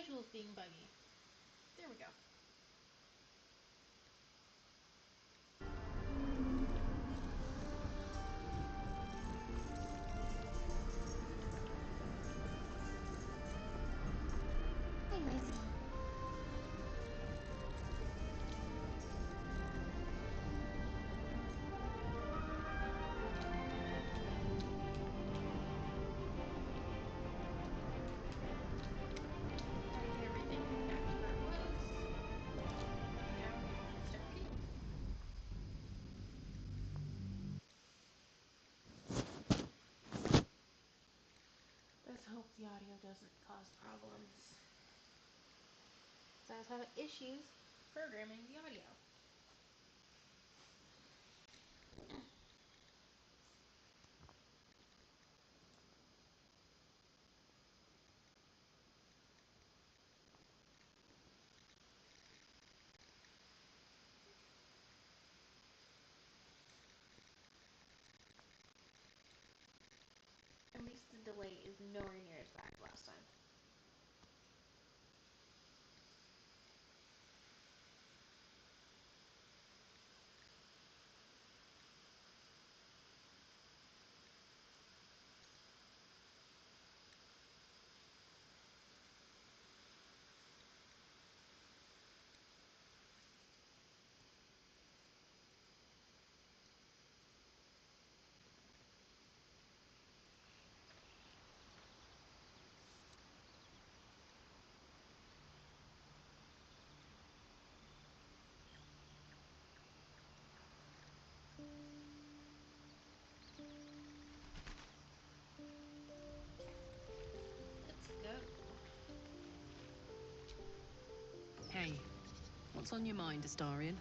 schedule's being buggy. There we go. Hey, Lizzie. Bring everything back to where it was. Now we can start gaming. Let's hope the audio doesn't cause problems. So I was having issues programming the audio. At least the delay is nowhere near as bad as last time. Let's go. Hey, what's on your mind, Astarion?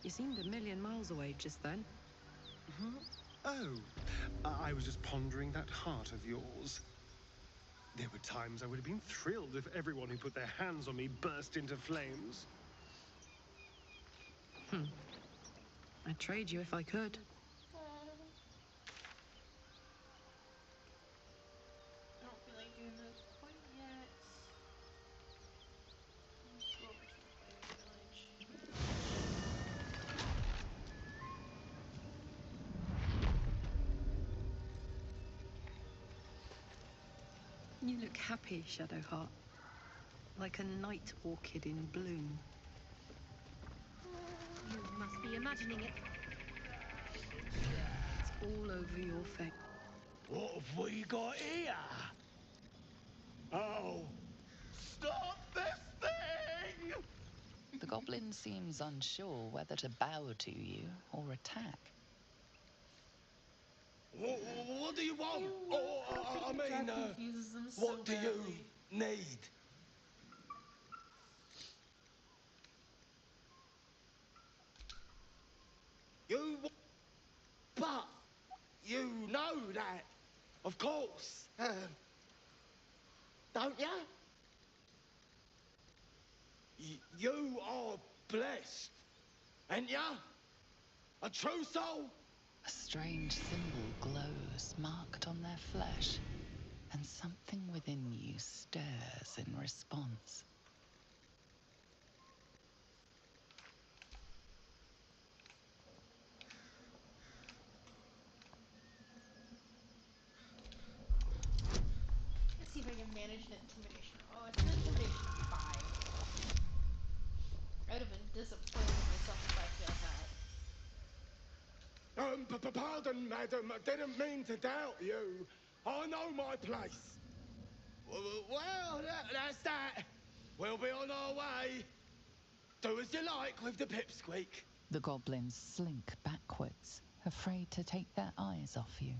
You seemed a million miles away just then. Huh? Oh, I was just pondering that heart of yours. There were times I would have been thrilled if everyone who put their hands on me burst into flames. I'd trade you if I could. I don't feel like doing those quite yet. Let's go over to the fighting village. You look happy, Shadowheart. Like a night orchid in bloom. You must be imagining it. It's all over your face. What have we got here? Oh, stop this thing! The goblin seems unsure whether to bow to you or attack. What do you want? I mean, That confuses them so what do badly. you need? But you know that, of course, don't ya? You are blessed, ain't ya? A true soul? A strange symbol glows, marked on their flesh, and something within you stirs in response. Let's see if I can manage an intimidation. Oh, it's an intimidation of 5. I would have been disappointed in myself if I failed that. Pardon, madam, I didn't mean to doubt you. I know my place. Well, that's that. We'll be on our way. Do as you like with the pipsqueak. The goblins slink backwards, afraid to take their eyes off you.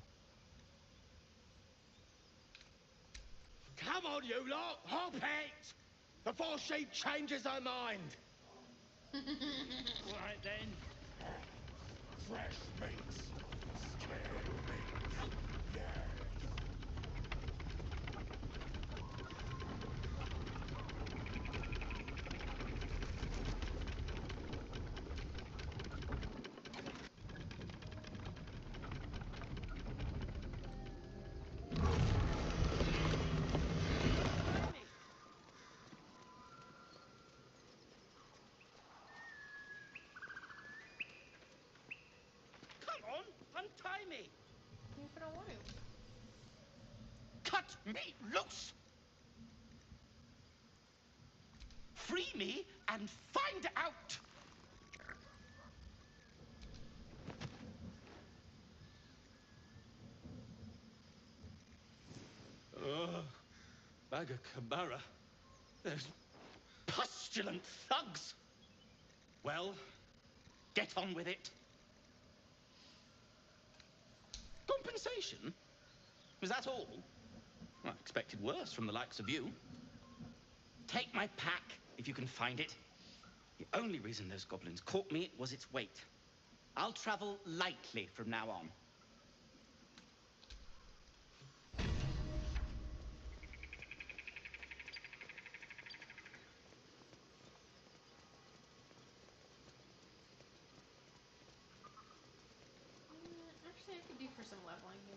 Come on, you lot, hop it! Before she changes her mind. Right then. Fresh meats, scared meats, yeah. tie me? If I don't want to. Cut me loose! Free me and find out! Ugh, Bagacamara. Those pustulant thugs. Well, get on with it. Compensation? Was that all? Well, I expected worse from the likes of you. Take my pack, if you can find it. The only reason those goblins caught me was its weight. I'll travel lightly from now on. Actually, I could do for some leveling here.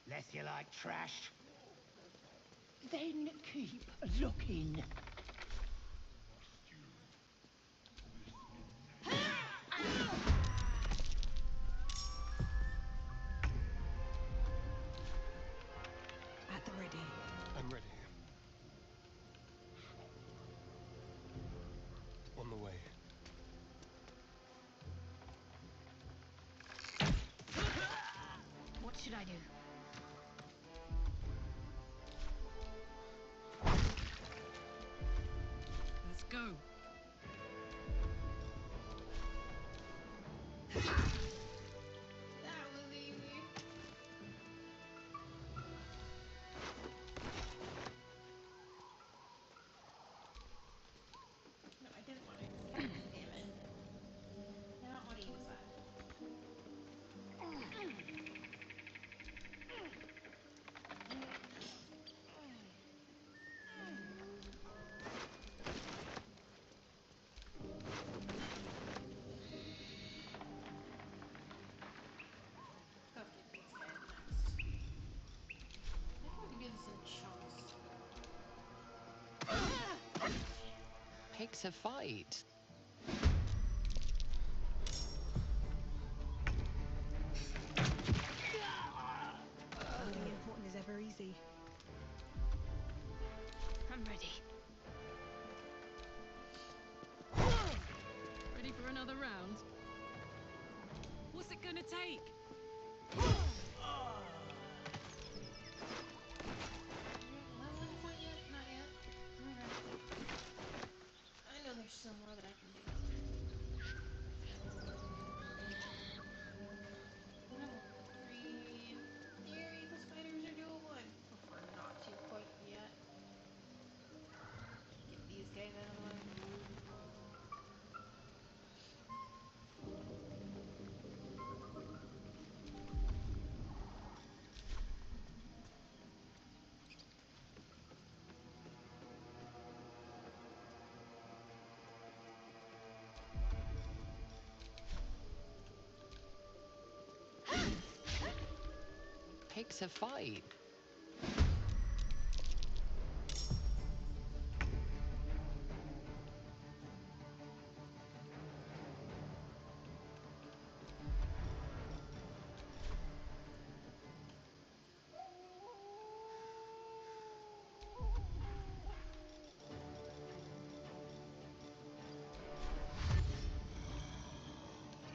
Less you like trash. Then keep looking. At the ready. I'm ready. On the way. What should I do? Let's go. That was easy. No, I didn't want to escape. Damn it. I don't want to use that. Go get these guys next. I think we can do this in chunks. Picks a fight. Nothing important is ever easy. I'm ready. Ready for another round? What's it gonna take? Leveling point yet? Not yet. Okay. I know there's still more that I can do. Level 3. In theory, the spiders are doable. I prefer not to quite yet. Get these guys out of the way. Picks a fight.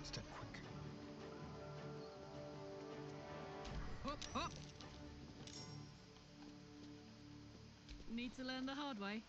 Step quick. Hop, hop. Need to learn the hard way.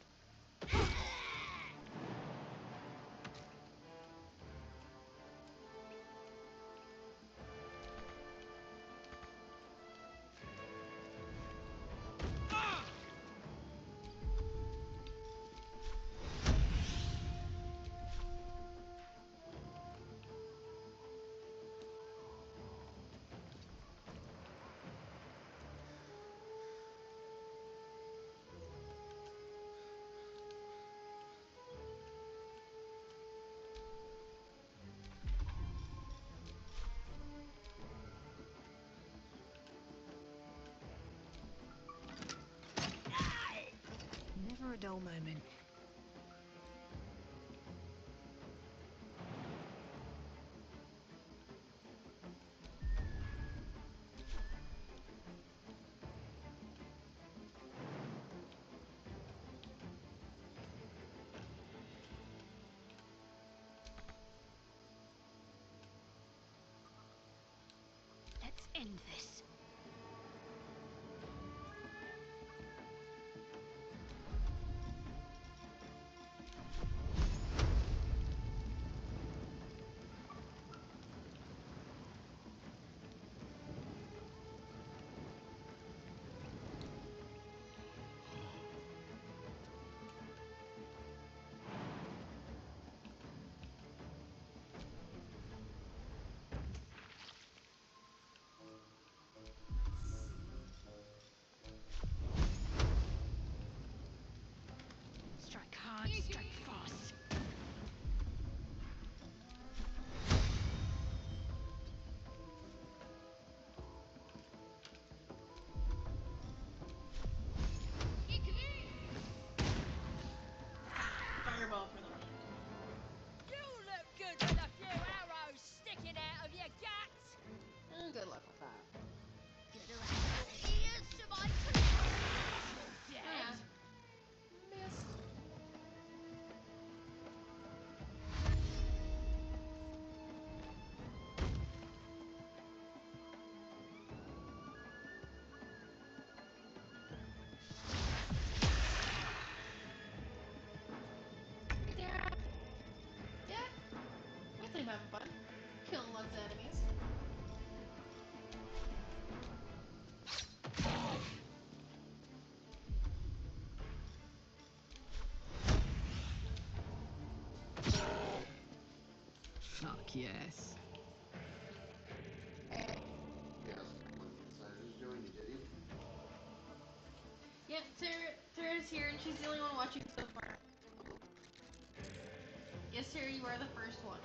dull moment. Let's end this. Strike hard, strike fast. Fireball for the win. You look good with a few arrows sticking out of your guts. And good luck with that. Gonna have your ears to my clothes, Yeah. Dad. Missed. Yeah. Yeah. I think I'm having fun. Killing lots of enemies. Fuck yes. Yes. Decided to join you, did you? Yep, Tara's here and she's the only one watching so far. Yes, Tara, you are the first one.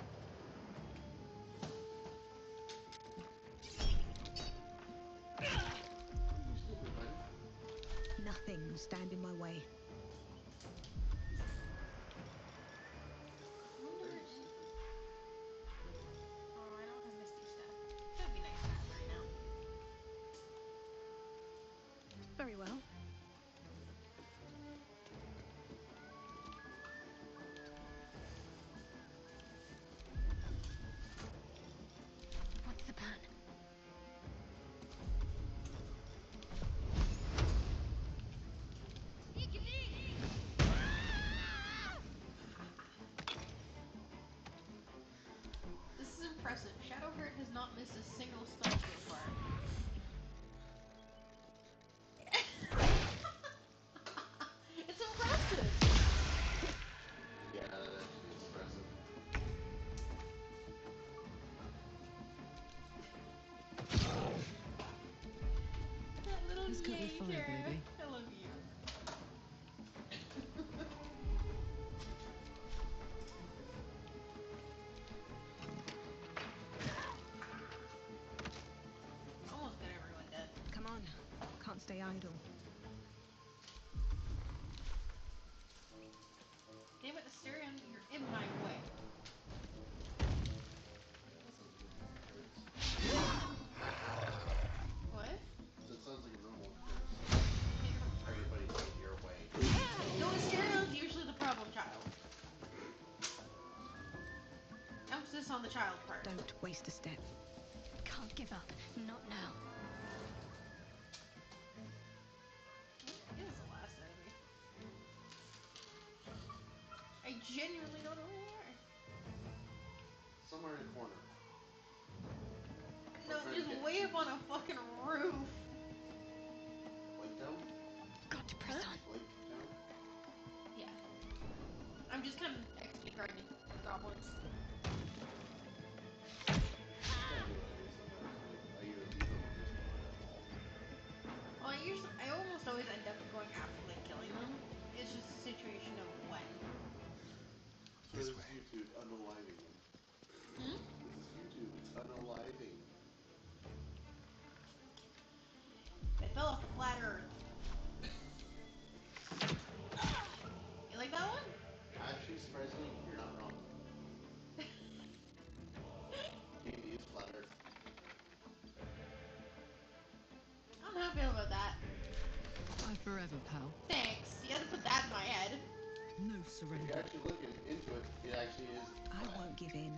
Stupid, buddy. Nothing will stand in my way. Very stupid. Oh, I don't have Misty stuff. That'd be nice to have right now. Very well. What's the plan? This is impressive. Shadowheart has not missed a single spell so far. It's impressive! Yeah, that actually is impressive. That little Let's go yay, with fire, Tara. baby. I love you. Almost got everyone dead. Come on. Can't stay idle. Damn it, Asterion, you're in my way. What? So it sounds like a normal curse. Everybody's in your way. No, Asterion's usually the problem child. Emphasis on the child part. Don't waste a step. Can't give up. Not now. It is the last enemy. I genuinely don't know who you are. Somewhere in a corner. No, trying to just get way you. up on a fucking roof. Lake Town? Got to press on. Lake Town? Yeah. I'm just kind of XP grinding goblins. That's kind of what I do sometimes. I either leave them or just go at them all. Well, I almost always end up going after like killing them. It's just a situation of when. So this is YouTube unaliving them. Hmm? This is YouTube. It's unaliving. I fell off the flat earth. No If you surrender. actually look into it, it actually is I flat. won't give in.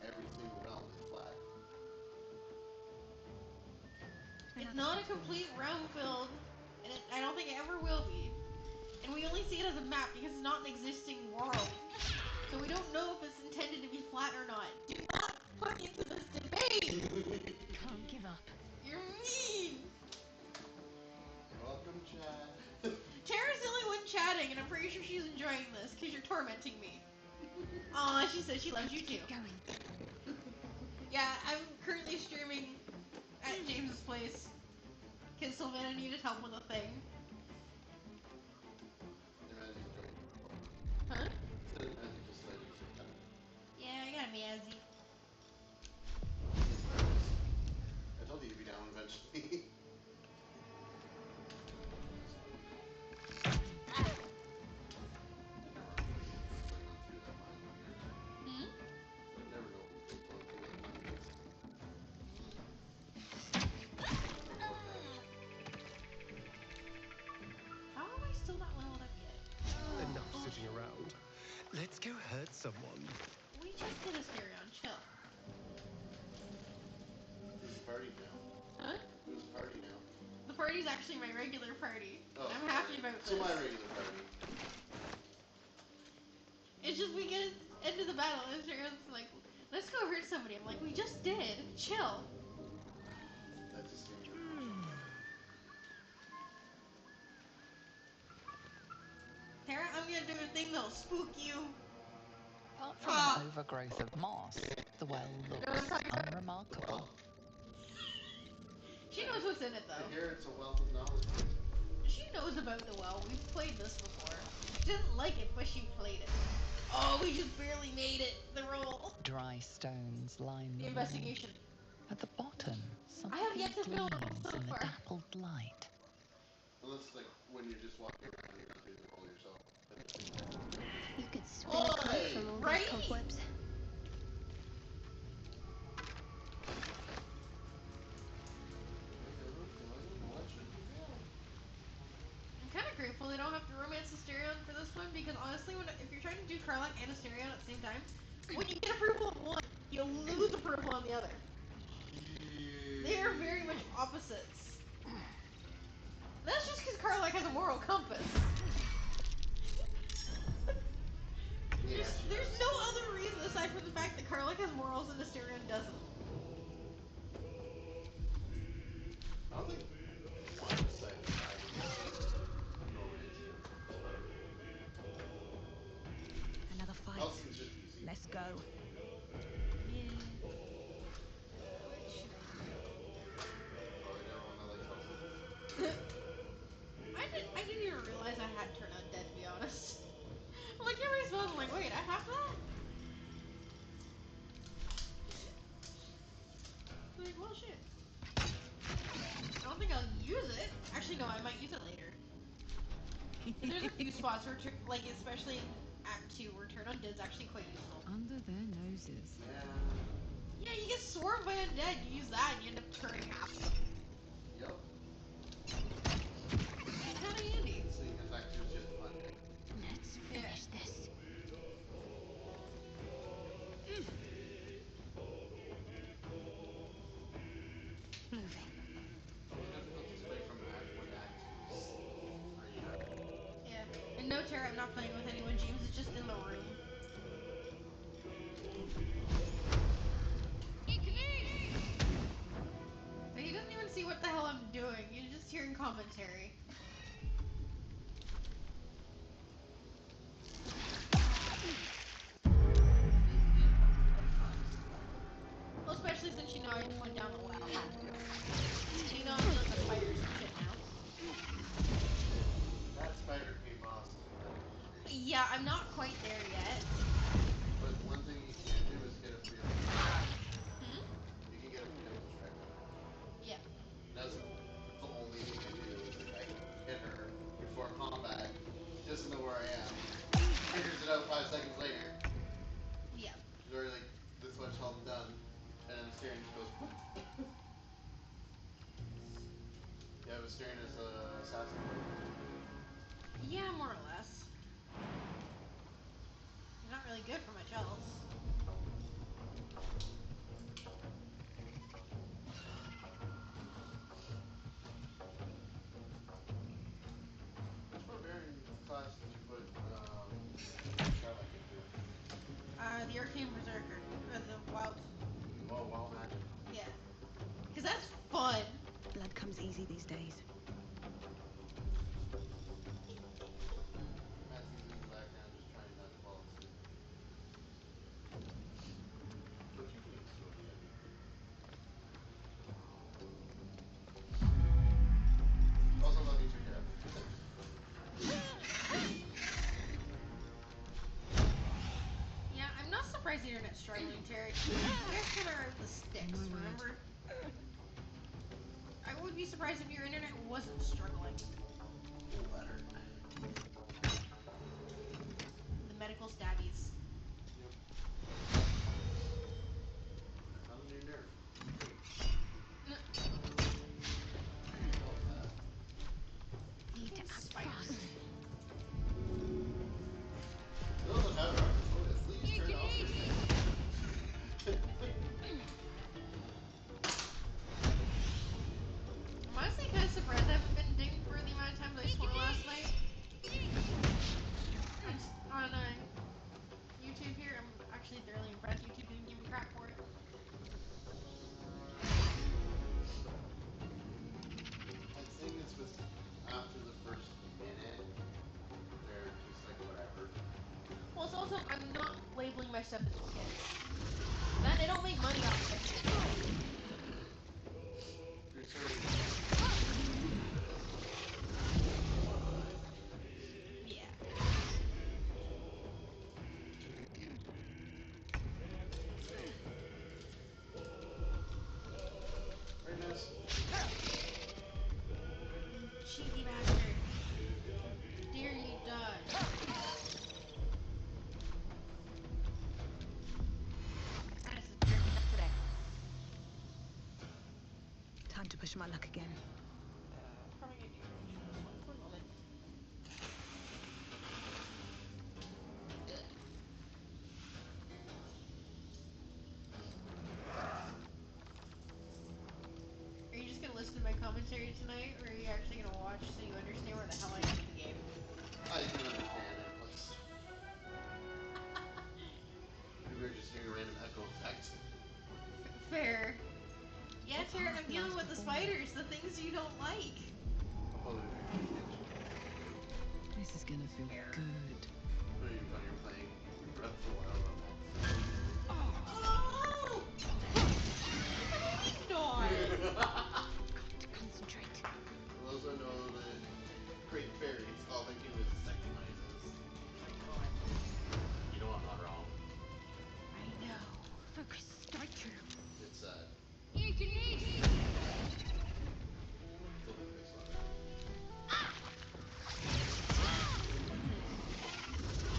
Every single realm is flat. It's not a complete realm filled, and I don't think it ever will be. And we only see it as a map because it's not an existing world. So we don't know if it's intended to be flat or not. Do not put into this debate! Can't give up. You're mean! Welcome, chat. Tara's the only one chatting, and I'm pretty sure she's enjoying this because you're tormenting me. Aw, she says she loves you too. Going. Yeah, I'm currently streaming at James's place because Sylvana needed help with a thing. Huh? Yeah, I got a Mazzy. I told you you'd be down eventually. Hmm? How am I still not leveled up yet? Enough sitting around. Let's go hurt someone. We just did a stereo, chill. Who's the party now? Huh? Who's the party now? The party's actually my regular party. Oh, I'm happy about this. so my regular party. It's just we get into the battle and Stereo's like, let's go hurt somebody. I'm like, we just did. Chill. That's just gonna be Tara, I'm gonna do a thing that'll spook you. Apart from an overgrowth of moss, the well looks unremarkable. She knows what's in it I though. hear it's a wealth of knowledge. She knows about the well. We've played this before. She didn't like it, but she played it. Oh, we just barely made it. The roll. Dry stones line The the investigation. wall. At the bottom, I have something yet to build gleams so in the far. dappled light. Unless, like, when you're just walking around, you're not doing the roll yourself. You could spin a kite from all right? those cobwebs. I'm kind of grateful they don't have to romance Asterion for this one because honestly, if you're trying to do Karlach and Asterion at the same time, when you get approval on one, you'll lose approval on the other. They are very much opposites. That's just because Karlach has a moral compass. There's no other reason aside from the fact that Karlach has morals and Asterion doesn't. I don't think one side Another fight. Let's go. I didn't even realize I had turned undead, to be honest. I'm like, everybody smells. I'm like, wait, I have that? Like, well, shit. I don't think I'll use it. Actually, no, I might use it later. There's a few spots where, like, especially in Act 2, where turn undead's actually quite useful. Under their noses. Yeah, you get swarmed by undead, you use that, and you end up turning half of them. Yep. It's kind of handy. Sneak attack is just fun. Let's finish this. Moving. Yeah. And no, Tara, I'm not playing with anyone. James is just in the room. So he doesn't even see what the hell I'm doing. You're just hearing commentary. Well, especially since you know I just went down the well. You know I'm doing the spiders and shit now. That spider came off. Yeah, I'm not quite there yet. But one thing you can do is get a free Hmm? You can get a free strike. Yeah. That's the only thing I do is like I can hit her before combat. She doesn't know where I am. Figures it out 5 seconds later. Yeah. She's already like this much health done. And then Styrian just goes whoop. Yeah, but Styrian is assassin. Yeah, more or less. good for much else. Which barbarian class did you put Sherlock into? The Arcane Berserker. Or the Wild. Oh, Wild Magic. Yeah. Because that's fun. Blood comes easy these days. Matt's in the background just trying not to fall asleep. What you doing, Sylvia? Also love you, your hair. Yeah, I'm not surprised the internet's struggling, Terry. You guys kind of are the sticks, remember? I would be surprised if your internet wasn't struggling. Better. The medical stabbies. Yep. Found a new nerf. Oh, that. Need to act Spiders. fast. Those that have rockets, please turn off your thing. I'm honestly kind of surprised I haven't been dinged for the amount of times I swore last night. On YouTube here, I'm actually thoroughly impressed. YouTube didn't give me crap for it. I think it's with after the first minute, they're just like whatever. Well, it's also, I'm not labeling my stuff as kids. Then they don't make money off of it. You're saying Yeah. very nice. Cheeky bastard. Dare you die. That is a jerk enough today. Time to push my luck again. Probably gonna do one moment. Are you just gonna listen to my commentary tonight, or are you actually gonna watch so you understand where the hell I am in the game? I can understand it, plus we were just hearing a random echo effect. Fair. Yeah, What's Tara, half I'm the dealing life with the before me? spiders, the things you don't like. I'll probably be paying attention. This is gonna feel good. When you're playing Breath of the Wild on that. Oh! God! Got to concentrate. For those who know the Great Fairies, all they do is second noises. My God. You know I'm not wrong. I know. Focus. Strike true. It's You can eat. it's a little bit slower.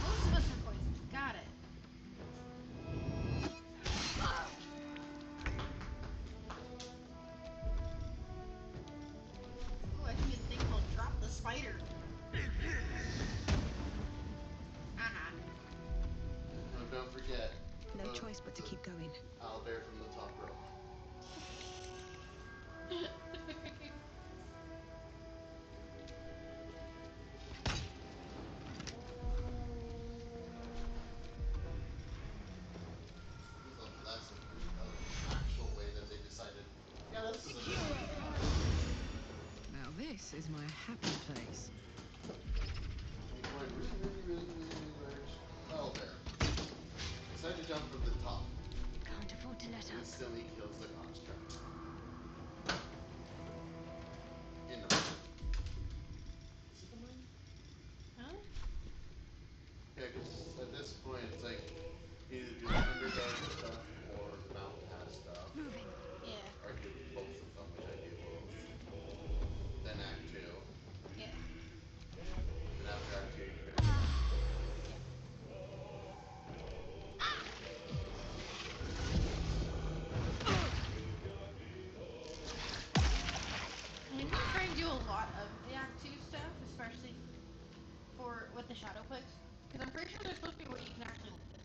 Most of us are poisoned. Got it. Ooh, I can do a thing called drop the spider. Uh-huh. And don't forget. No choice but to keep going. Owlbear from the top row. That's an actual way that they decided. Yeah, this is a Now this is my happy place. going really large owlbear. Decide to jump from the top. Can't afford to let up. Instantly kills the construct. In the mine. Is it the mine? Huh? Yeah, because at this point it's like either do the Underdark stuff or the Mountain Pass stuff. Moving. Yeah. Or do both of them, which I do both. Then Act 2. Yeah. Then after Act 2 you finish Act 4. I'm gonna try and do a lot of the Act 2 stuff, especially with the Shadow Clicks, because I'm pretty sure they're supposed to be where you can actually live.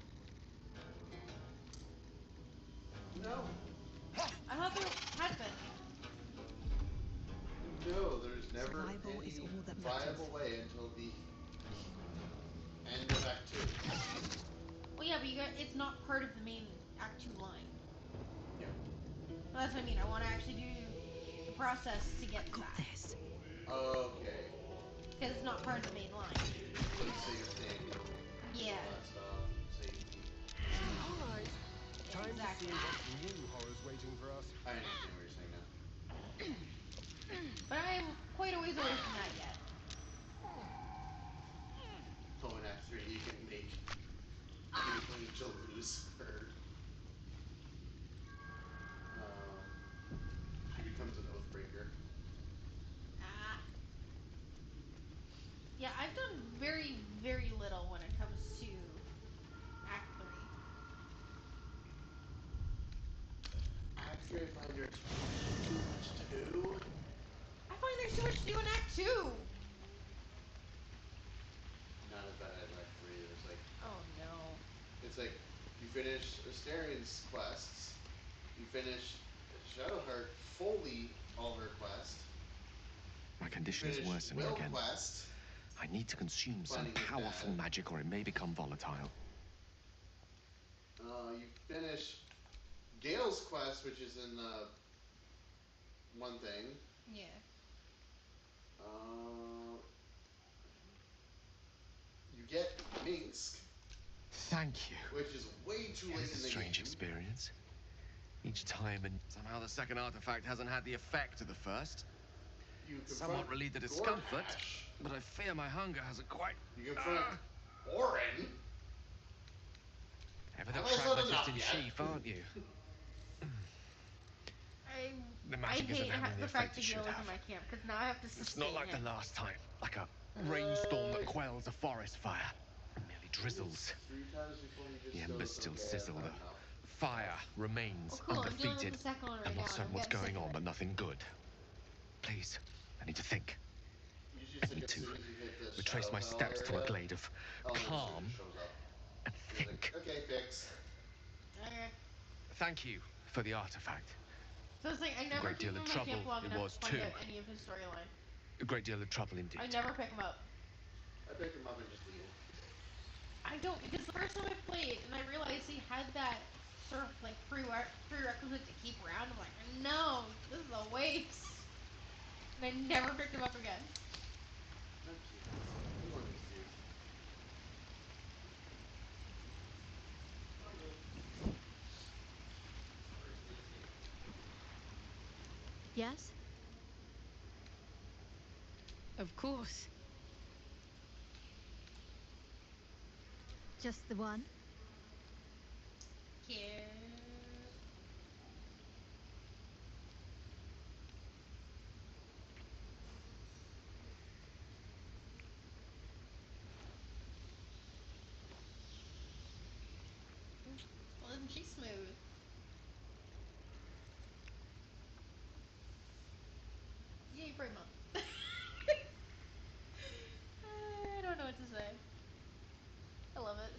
is all that viable matters. way until the end of Act 2. Well, yeah, but it's not part of the main Act 2 line. Yeah. Well, that's what I mean. I want to actually do the process to get to Got that. this. Okay. Because it's not part of the main line. So you're saying Yeah. last off, safety. Alright. Time Exactly. to see what new horrors waiting for us. I understand what you're saying now. But I'm quite a ways away from that yet. So in Act 3 you can make Beautiful Angel lose her. She becomes an Oathbreaker. Ah. Yeah, I've done very, very little when it comes to Act 3. Act 3 I find there's too much to do. I find there's too much to do in Act 2! Not as bad as Act 3. There's like, Oh no. it's like you finish Asterian's quests, you finish Shadowheart fully all her quests. My condition is worsening again. Quest, I need to consume some finding his powerful dad. magic or it may become volatile. You finish Gale's quest, which is in one thing. Yeah. You get Minsk, Thank you. which is way too late It's in a the strange game. experience. Each time, and somehow the second artifact hasn't had the effect of the first. You Somewhat confront relieved the discomfort, Gortash. but I fear my hunger hasn't quite. You confront Orin. Ever the Well, that's not pragmatist in enough yet. chief, aren't you? The I magic isn't hate having the the fact effect that it should Gale is have. in my camp, because now I have to sustain It's not like him. the last time, like a rainstorm that quells a forest fire. It merely drizzles. 3 times before he just The goes, embers still okay, sizzle. I've The had enough. fire remains Oh, cool, I'm dealing with undefeated. the second one right I'm not now, certain and I'm what's getting going sick of on, it. but nothing good. Please, I need to think. Usually I it's like need as to soon as you hit the retrace my Shadowfell steps to a area, glade of Elemental calm just shows up. and He's think. like, okay, fix. Okay. Thank you for the artifact. So it's like, I never great keep deal him of in my camp trouble long it enough was to find too. out any of his storyline. A great deal of trouble indeed. I never pick him up. I pick him up and just leave him. I don't, because the first time I played, and I realized he had that sort of like prerequisite to keep around, I'm like, no, this is a waste. And I never picked him up again. I'm cute. I'm going to be cute. Yes? Of course. Just the one? Cute. Well, isn't she smooth? Yay for a month. I don't know what to say. I love it.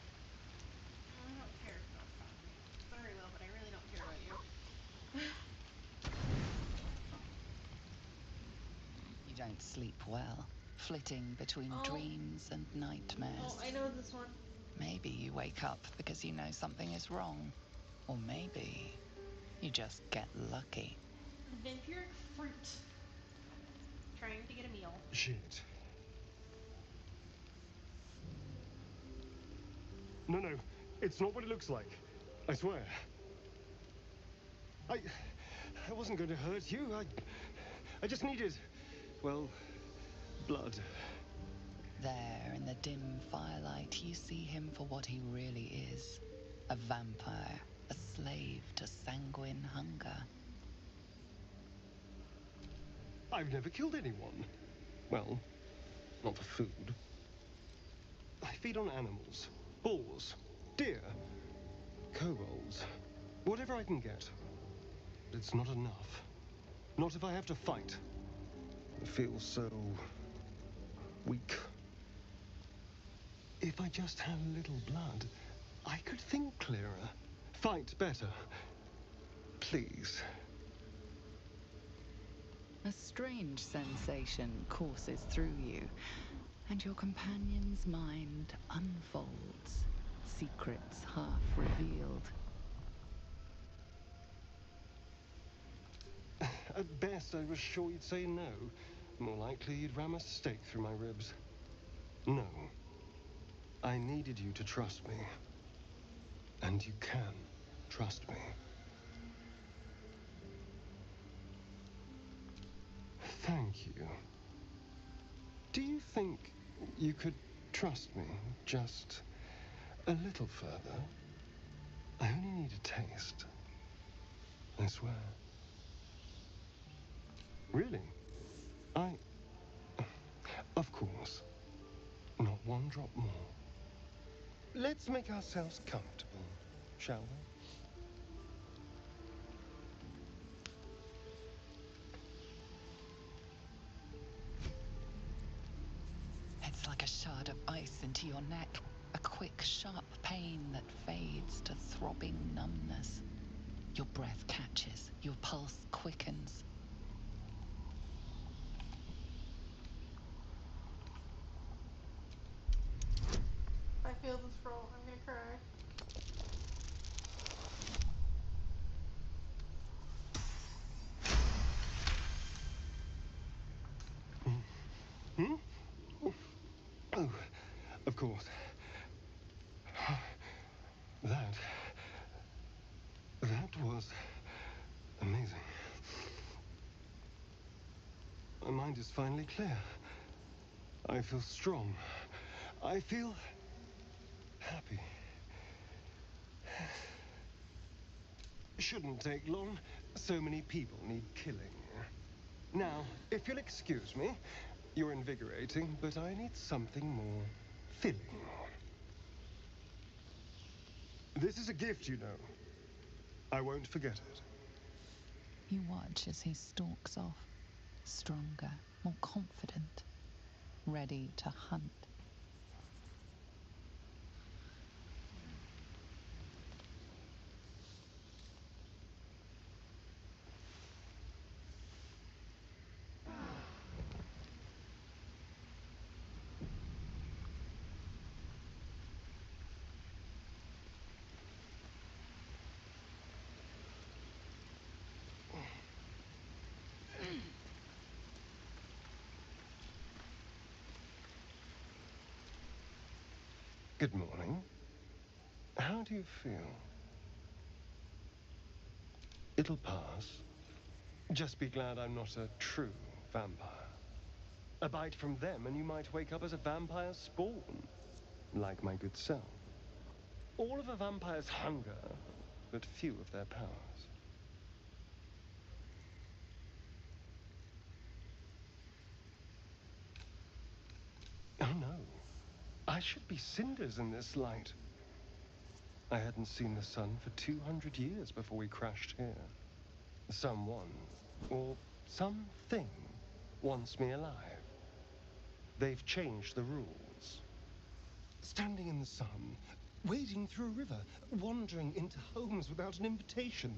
I don't care about Foundry. Sorry, Will, but I really don't care about you. You don't sleep well, flitting between Oh. dreams and nightmares. Oh, I know this one. Maybe you wake up because you know something is wrong. Or maybe you just get lucky. Vampiric fruit. Trying to get a meal. Shit. No, it's not what it looks like. I swear. I wasn't going to hurt you. I just needed, well, blood. There, in the dim firelight, you see him for what he really is. A vampire, a slave to sanguine hunger. I've never killed anyone. Well, not for food. I feed on animals. Boars, deer, kobolds, whatever I can get. But it's not enough. Not if I have to fight. I feel so weak. If I just had a little blood, I could think clearer, fight better. Please. A strange sensation courses through you, and your companion's mind unfolds, secrets half revealed. At best, I was sure you'd say no. More likely, you'd ram a stake through my ribs. No. I needed you to trust me. And you can trust me. Thank you. Do you think you could trust me just a little further? I only need a taste. I swear. Really? Of course. Not one drop more. Let's make ourselves comfortable, shall we? It's like a shard of ice into your neck, a quick, sharp pain that fades to throbbing numbness. Your breath catches, your pulse quickens. If I feel this roll, I'm gonna cry. Hmm? Oh, of course. That was amazing. My mind is finally clear. I feel strong. I feel happy. Shouldn't take long. So many people need killing. Now, if you'll excuse me, you're invigorating, but I need something more filling. This is a gift, you know. I won't forget it. You watch as he stalks off, stronger, more confident, ready to hunt. Good morning. How do you feel? It'll pass. Just be glad I'm not a true vampire. A bite from them and you might wake up as a vampire spawn, like my good self. All of a vampire's hunger, but few of their powers. Oh no, I should be cinders in this light. I hadn't seen the sun for 200 years before we crashed here. Someone, or something, wants me alive. They've changed the rules. Standing in the sun, wading through a river, wandering into homes without an invitation.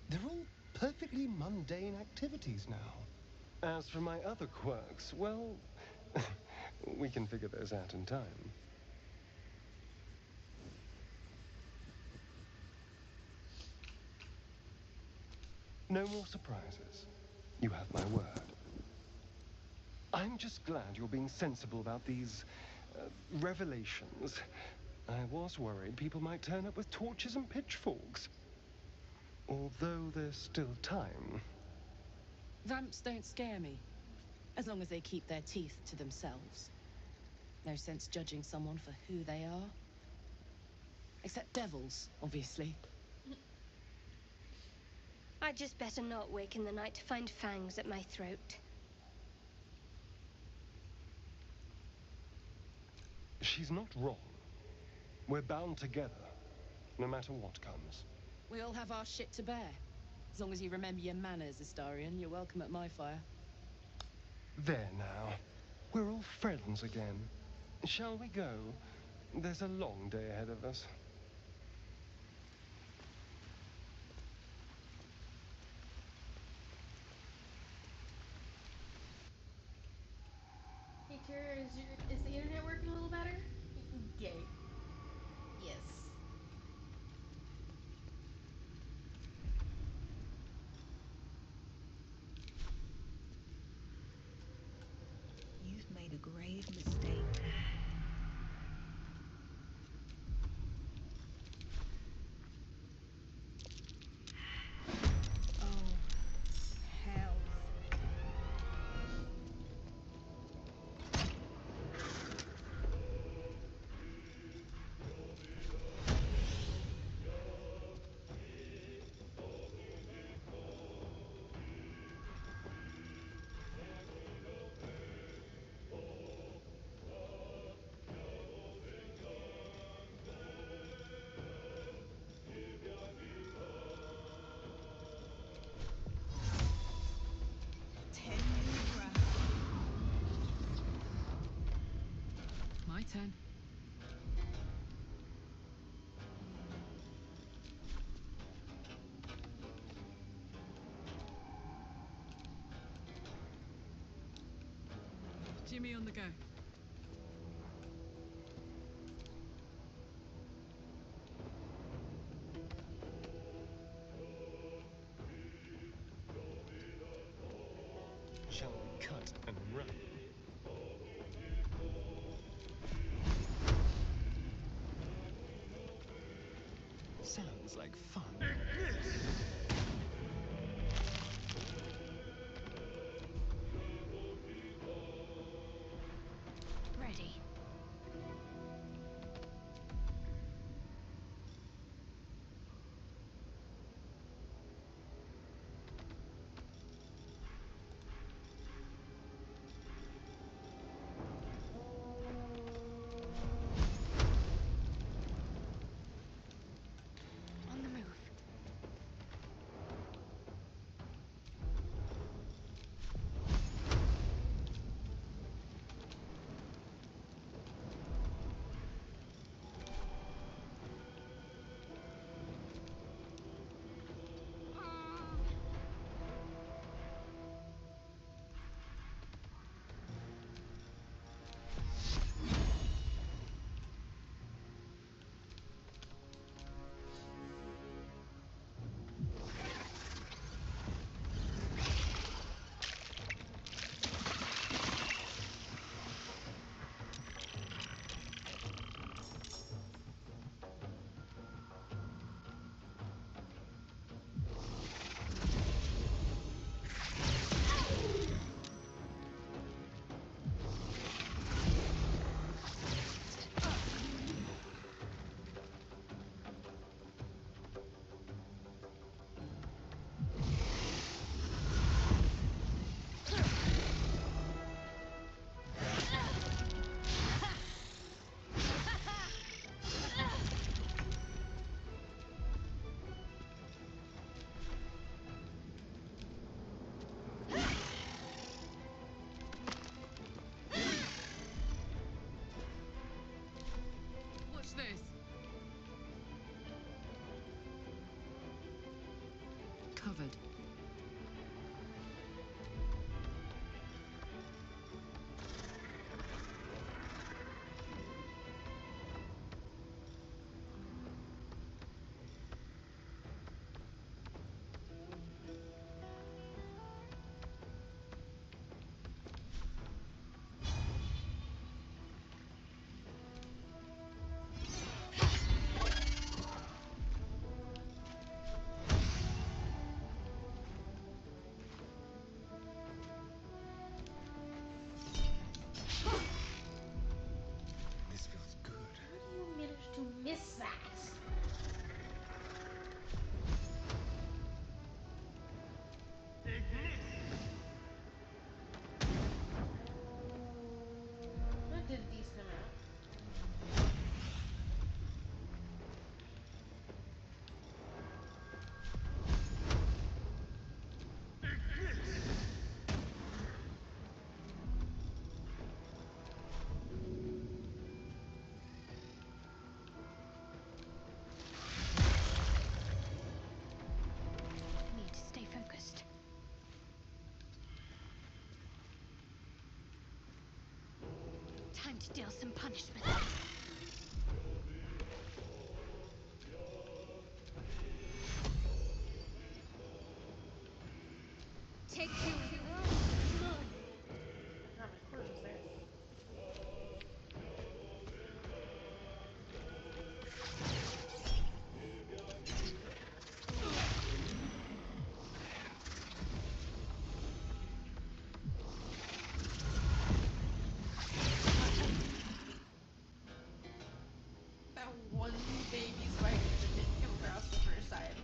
They're all perfectly mundane activities now. As for my other quirks, well, we can figure those out in time. No more surprises. You have my word. I'm just glad you're being sensible about these revelations. I was worried people might turn up with torches and pitchforks. Although there's still time. Vamps don't scare me, as long as they keep their teeth to themselves. No sense judging someone for who they are. Except devils, obviously. I'd just better not wake in the night to find fangs at my throat. She's not wrong. We're bound together, no matter what comes. We all have our shit to bear. As long as you remember your manners, Astarion, you're welcome at my fire. There now. We're all friends again. Shall we go? There's a long day ahead of us. Hey Tara, is the internet working a little better? Yay. Yes. You've made a grave mistake. My turn. Jimmy on the go. Shall we cut and run? Sounds like fun. Ready. On the move. Watch this. Covered. Time to deal some punishment. Take you. Not my clothes there. That one baby spider that didn't come across the first time.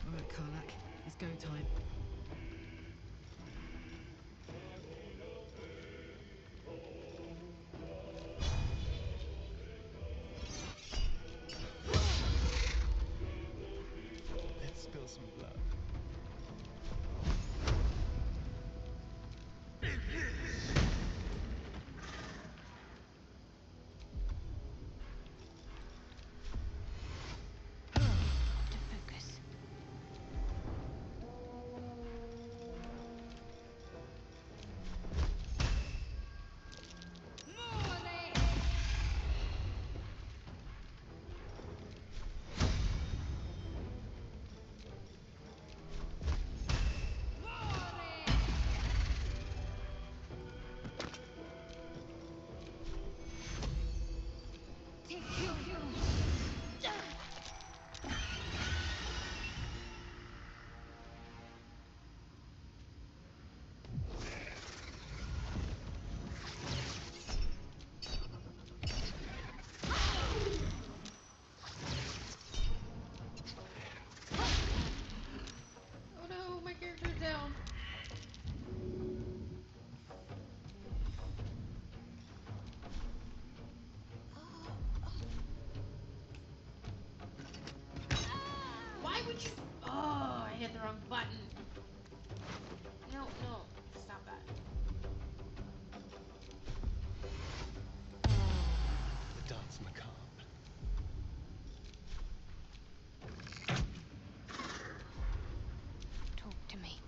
All right, Karlak, it's go time. Let's spill some blood. To focus. Take you. Oh no, my character's down. Why would you? Oh, I hit the wrong button. No, no, stop that. The dance macabre. Talk to me.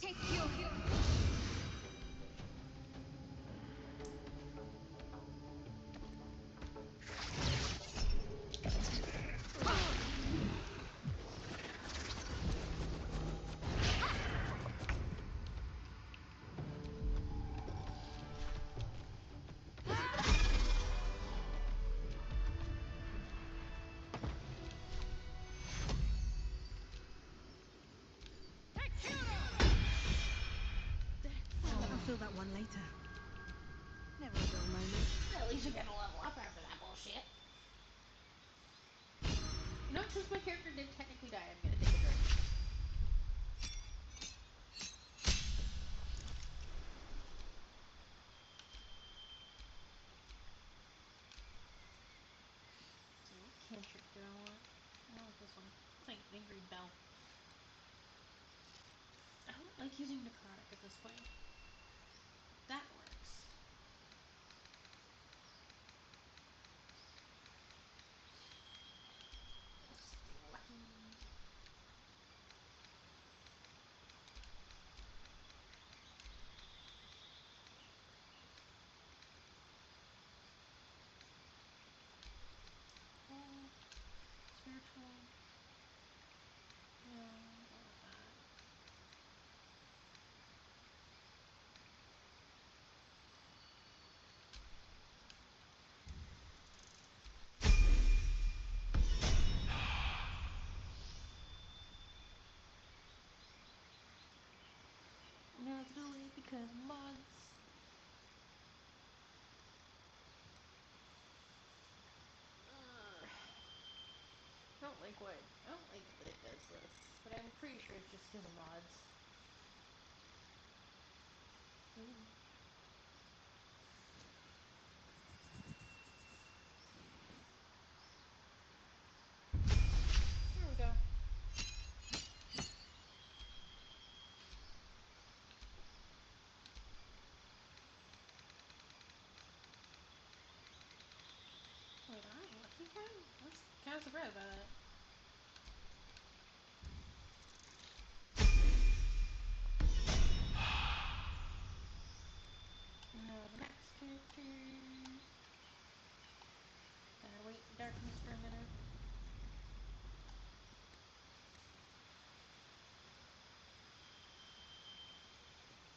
Take you. I'll feel that one later. Never a dull moment. At least you're gonna level up after that bullshit. You know, since my character did technically die, I'm gonna take a drink. So what cantrip do I want? I want this one. It's like Angry Bell. I don't like using necrotic at this point. That works. Spiritual. Yeah, I'll go with that. Now it's delayed because mods. I don't like that it does this, but I'm pretty sure it's just because of mods. Ooh. There we go. Wait, I'm lucky kind? I'm kind of surprised by that. The next character. Gotta wait in darkness for a minute.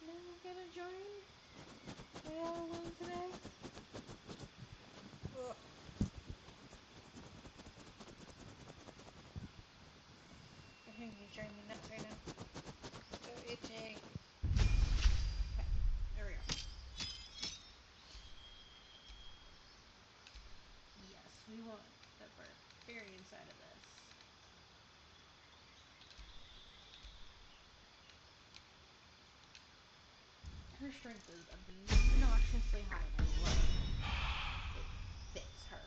No one gonna join? We all alone today? Ugh. I think he's driving me nuts right now. So itchy. Okay, there we go. Yes, we want the barbarian side of this. Her strength is obnoxiously high and I love it. It fits her.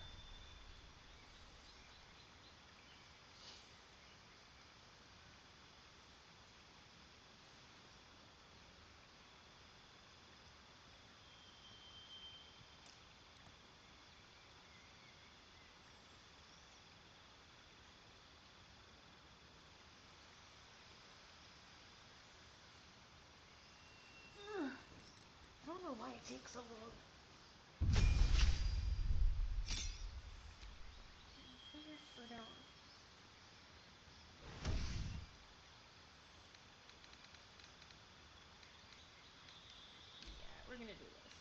I don't know why it takes so long. Fingers are down. Yeah, we're gonna do this.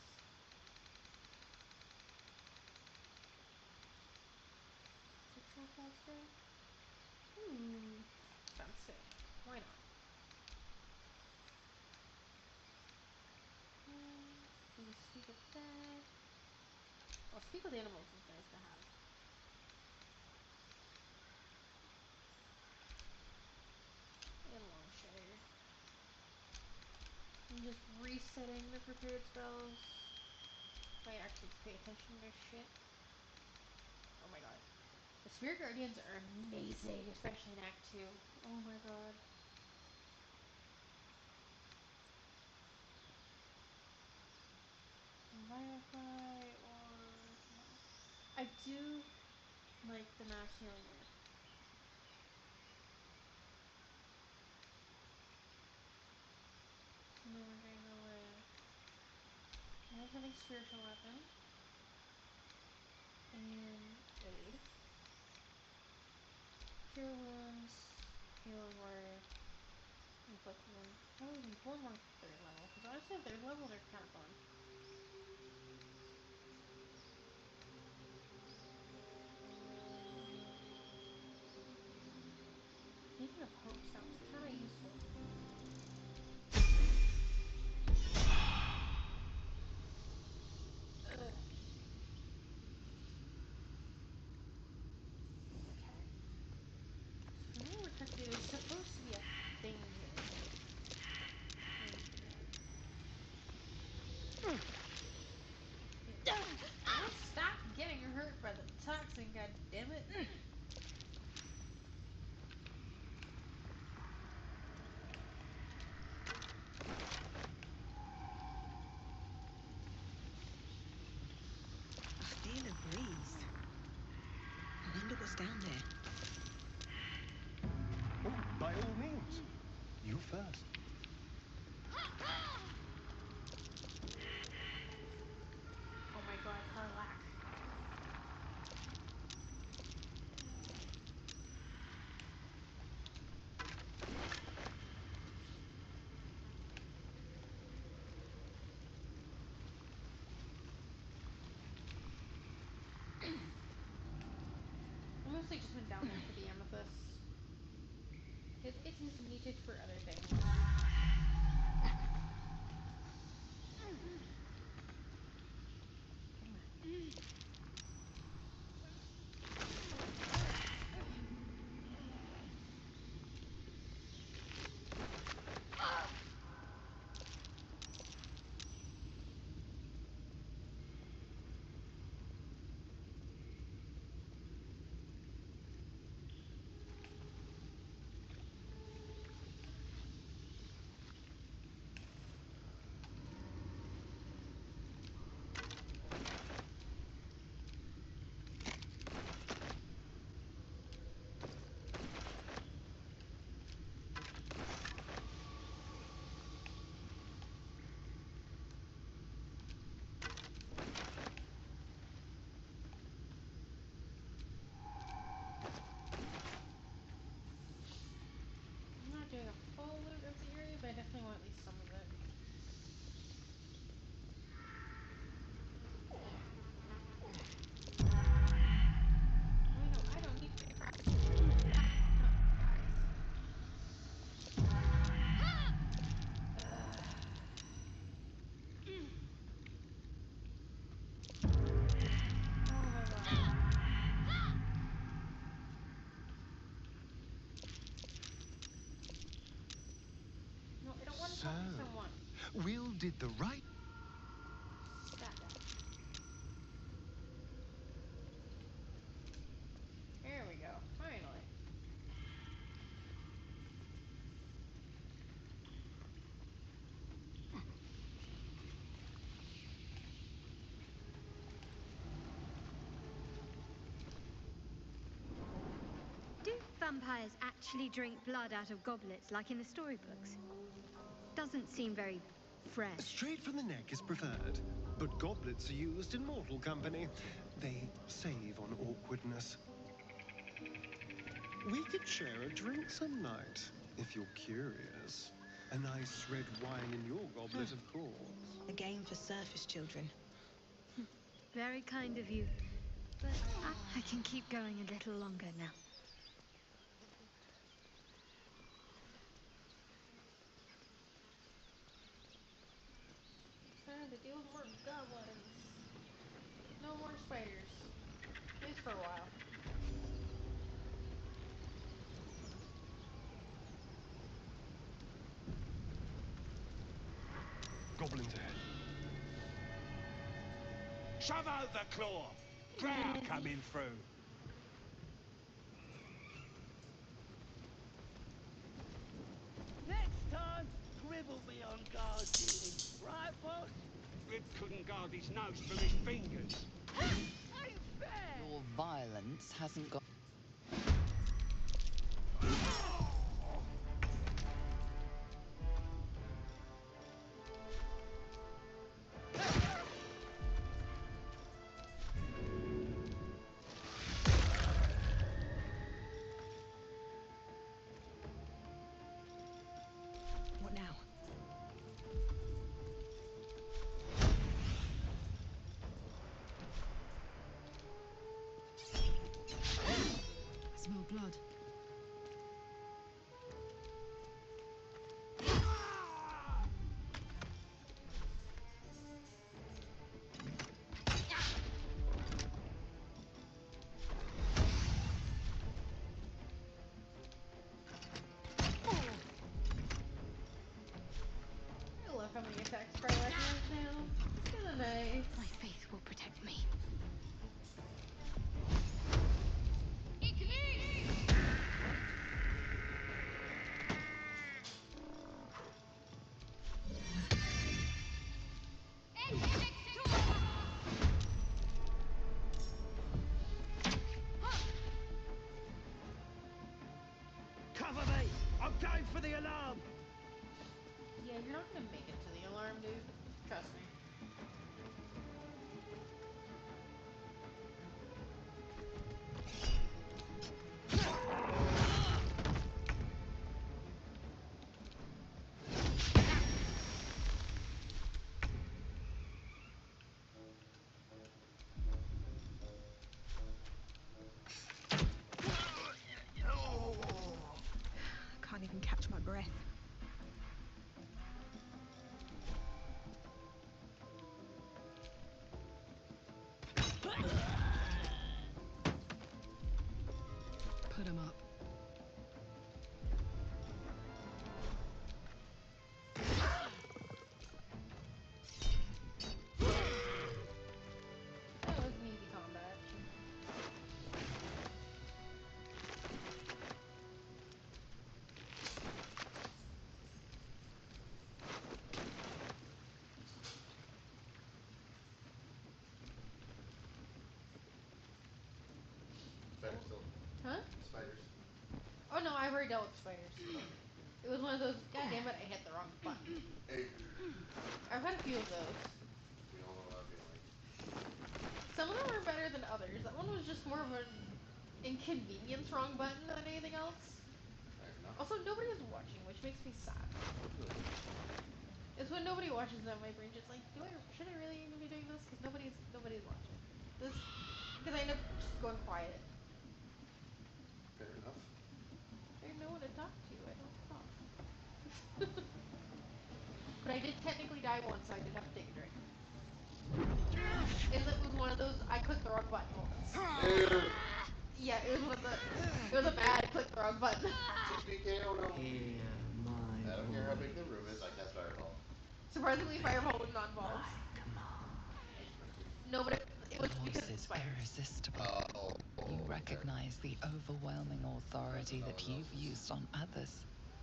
Sexual faster? Fancy. Why not? Speak of that. Well, speak of the animals is nice to have. And long share. I'm just resetting the prepared spells. So I actually pay attention to shit. Oh my god. The Spirit Guardians are amazing, especially in Act 2. Oh my god. Firefly or... no. I do like the mass healing word. And then we're gonna go with magnetic spiritual weapon and aid. Cure wounds, healing word, inflict wound. Probably need one more third level, because honestly, third level they're kind of fun. Beacon of Hope sounds kind of useful. Ugh. Okay. So now we're testing. There's supposed to be a thing here. Stop getting hurt by the toxin, god damn it. I feel a breeze. I wonder what's down there. Oh, by all means. You first. Oh my god, Karlak. I mostly just went down there for the amethyst. It is needed for other things. did the right... Here we go. Finally. Do vampires actually drink blood out of goblets like in the storybooks? Doesn't seem very fresh. Straight from the neck is preferred, but goblets are used in mortal company. They save on awkwardness. We could share a drink some night, if you're curious. A nice red wine in your goblet, of course. A game for surface children. Very kind of you. But I can keep going a little longer now. Time to deal with more goblins. No more spiders. At least for a while. Goblins ahead. Shove out the claw! Crowd coming through. Next time, Crib will be on guard duty. Right, boss? Rib couldn't guard his nose from his fingers. Ain't fair! Your violence hasn't got... What now? I smell blood. I love how many attacks Scarlet has now. It's kinda nice. My faith will protect me. Cover me! I'm going for the alarm! Yeah, you're not gonna make it to the alarm, dude. Trust me. Can't even catch my breath. Put 'em up. That was an easy combat. Better still. Huh? Spiders. Oh no, I've already dealt with spiders. It was one of those, god damn it, I hit the wrong button. Hey, I've had a few of those. we all know that feeling. Some of them are better than others. That one was just more of an inconvenience wrong button than anything else. Fair enough. Also, nobody is watching, which makes me sad. It's when nobody watches that my brain's just like, should I really even be doing this? Because nobody's watching. Because I end up just going quiet. Fair enough. There's no one to talk to. I don't talk. But I did technically die once, so I did have to take a drink. And it was one of those I clicked the wrong button once. Yeah, it was a bad click the wrong button. TPK, oh no. Hear my I don't care how big the room is, I cast Fireball. Surprisingly, Fireball was not involved. No, but it was The because voice of is spiders. irresistible. You recognize the overwhelming authority that you've used on others,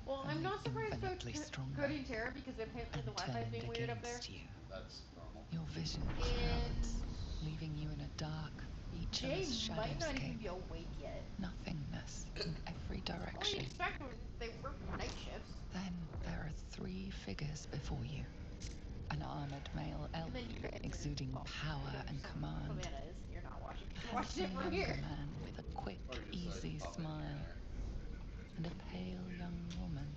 Well, I'm only not surprised about infinitely stronger, Cody and Terra because apparently and the Wi-Fi's turned being weird up there. against you. That's normal. Your vision And clouds, leaving you in a dark, Jay featureless might not even shadowscape. be awake yet. Nothingness in every Well, you direction. expect when they work night shifts. Then there are 3 figures before you. An armored male elf, And then you guys exuding power and command. Savannah is. You're not watching. A You're watching it handsome from younger here. man with a quick, Or you just easy like pop it in your smile. hair. And a pale young woman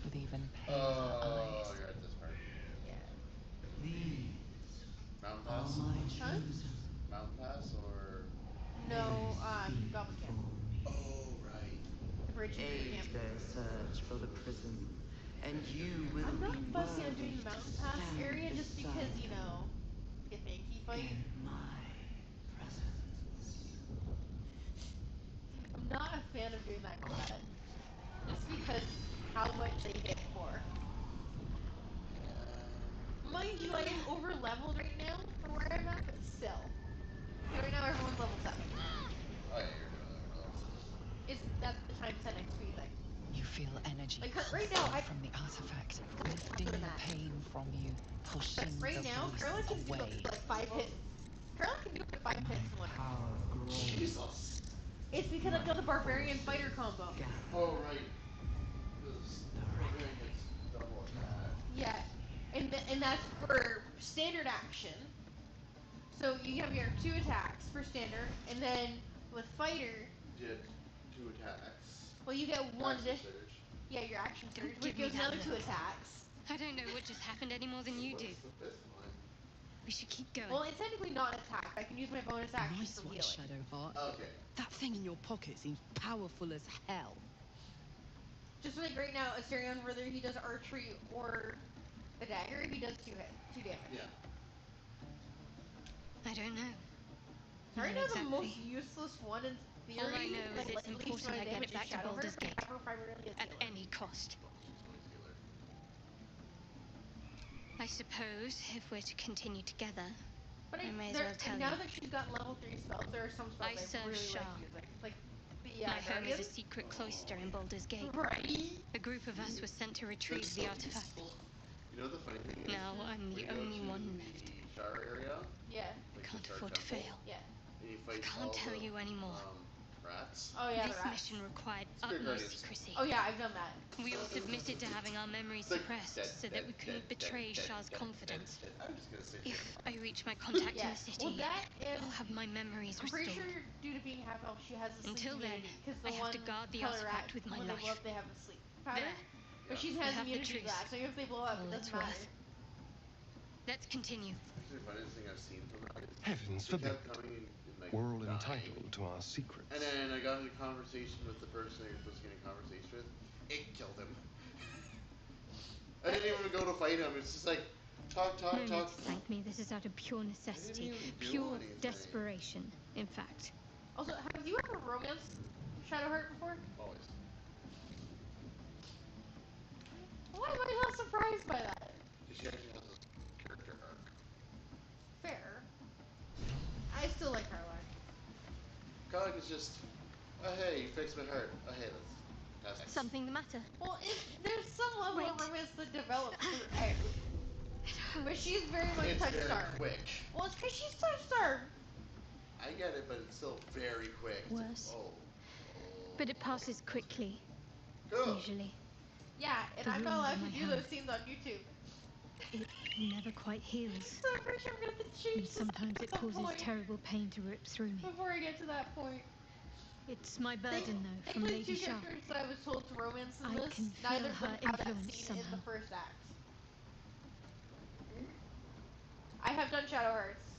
with even paler Oh, eyes. you're at this part. Yeah. Mountain Pass? Huh? Mountain Pass or? No, Goblin Camp. Oh, right. The bridge to the camp. their search for the prison, and you will I'm not be fussy on worthy doing the to Mountain Pass stand area just because, beside you know, if they keep fighting. in my presence. I'm not a fan of doing that combat. Just because how much they hit for. Mind you, I am over leveled right now for where I'm at, but still. Right now everyone's level 7. Oh, yeah, you're doing that well. That's the times 10 XP thing. You feel energy Like, right now, pulsing from the artifact, lifting doing the that. pain from you, pushing Right the now, Carla can beast do away. like 5 hits. Carla can do like 5 hits in one. Jesus. It's because I've got the barbarian fighter combo. Oh, right. Because Barbarian gets double attack. Yeah, and that's for standard action. So you have your 2 attacks for standard, and then with fighter, You get 2 attacks. well, you get 1 Action addition. surge. Yeah, your action surge, Don't which give me goes that another 2 look. attacks. I don't know what just happened any more than you do. What's the 5th one? We should keep going. Well, it's technically not an attack. I can use my bonus action Nice for one, healing. Shadowheart. Okay. That thing in your pocket seems powerful as hell. Just like right now, Asterion, whether he does archery or a dagger, he does 2 damage. Yeah. I don't know. Right Not now, exactly. the most useless one in theory, All I know is like, it's at least important my I get damage it back is to Shadowheart, Baldur's but Gate. I have her primarily as At healer. any cost. Always healer. I suppose if we're to continue together, But I may as well tell now you. that she's got level 3 spells, there are some spells I I serve really Shah. like using. Like, the My home is Guardian. a secret cloister in Baldur's Gate. Right? A group of us was sent to retrieve That's the so artifact. useful. You know the funny thing is? Now I'm when the you go only to one the left. shower area, Yeah. I like can't the Shard afford to Temple, fail. Yeah. and you I fight can't all tell the, you anymore. Rats. Oh, yeah, This the rats. mission required Spirit utmost Guardians. secrecy. Oh, yeah, I've done that. We all submitted to having our memories Like, suppressed so that we couldn't betray Shah's confidence. I'm just gonna say If I reach my contact Yeah. in the city, Well, that and I'll have my memories I'm pretty restored. sure due to being half elf, she has a sleep Until then, immunity. Because the I have one to guard the color artifact rat, with my when life. they blow up, they have a sleep pattern. There. But she We has have the immunity to truth. that, so even if they blow up, All it it's doesn't matter. worth. Let's continue. Actually, the funniest thing I've seen from that is Heavens they forbid. kept coming and like We're all dying. entitled to our secrets. And then I got into conversation with the person you're supposed to get in conversation with. It killed him. I didn't even go to fight him. It's just like talk. No need to thank me. This is out of pure necessity, even do pure anything. desperation, in fact. Also, have you ever romanced Shadowheart before? Always. Why am I not surprised by that? Because she actually has a character arc. Fair. I still like Carla. Cog is just, oh hey, you fixed my heart. Oh hey, that's Something the matter? Well, there's some level of Wait. romance that develops throughout. But she's very much It's very touch-starved. quick. Well, it's because she's touch-starved. I get it, but it's still very quick. It's like, Worse. oh. But it passes quickly, Good. usually. Yeah, and The I'm not wound allowed on to my do hand. those scenes on YouTube. It never quite heals. So I'm pretty sure I'm gonna have to change And this sometimes at it some causes point terrible pain to rip through me. before I get to that point. It's my burden, though, from Thankfully, Lady two Shah. characters that I was told to romance in I this, can neither feel of them her have that influence scene in the somehow. first act. I have done Shadow Hearts.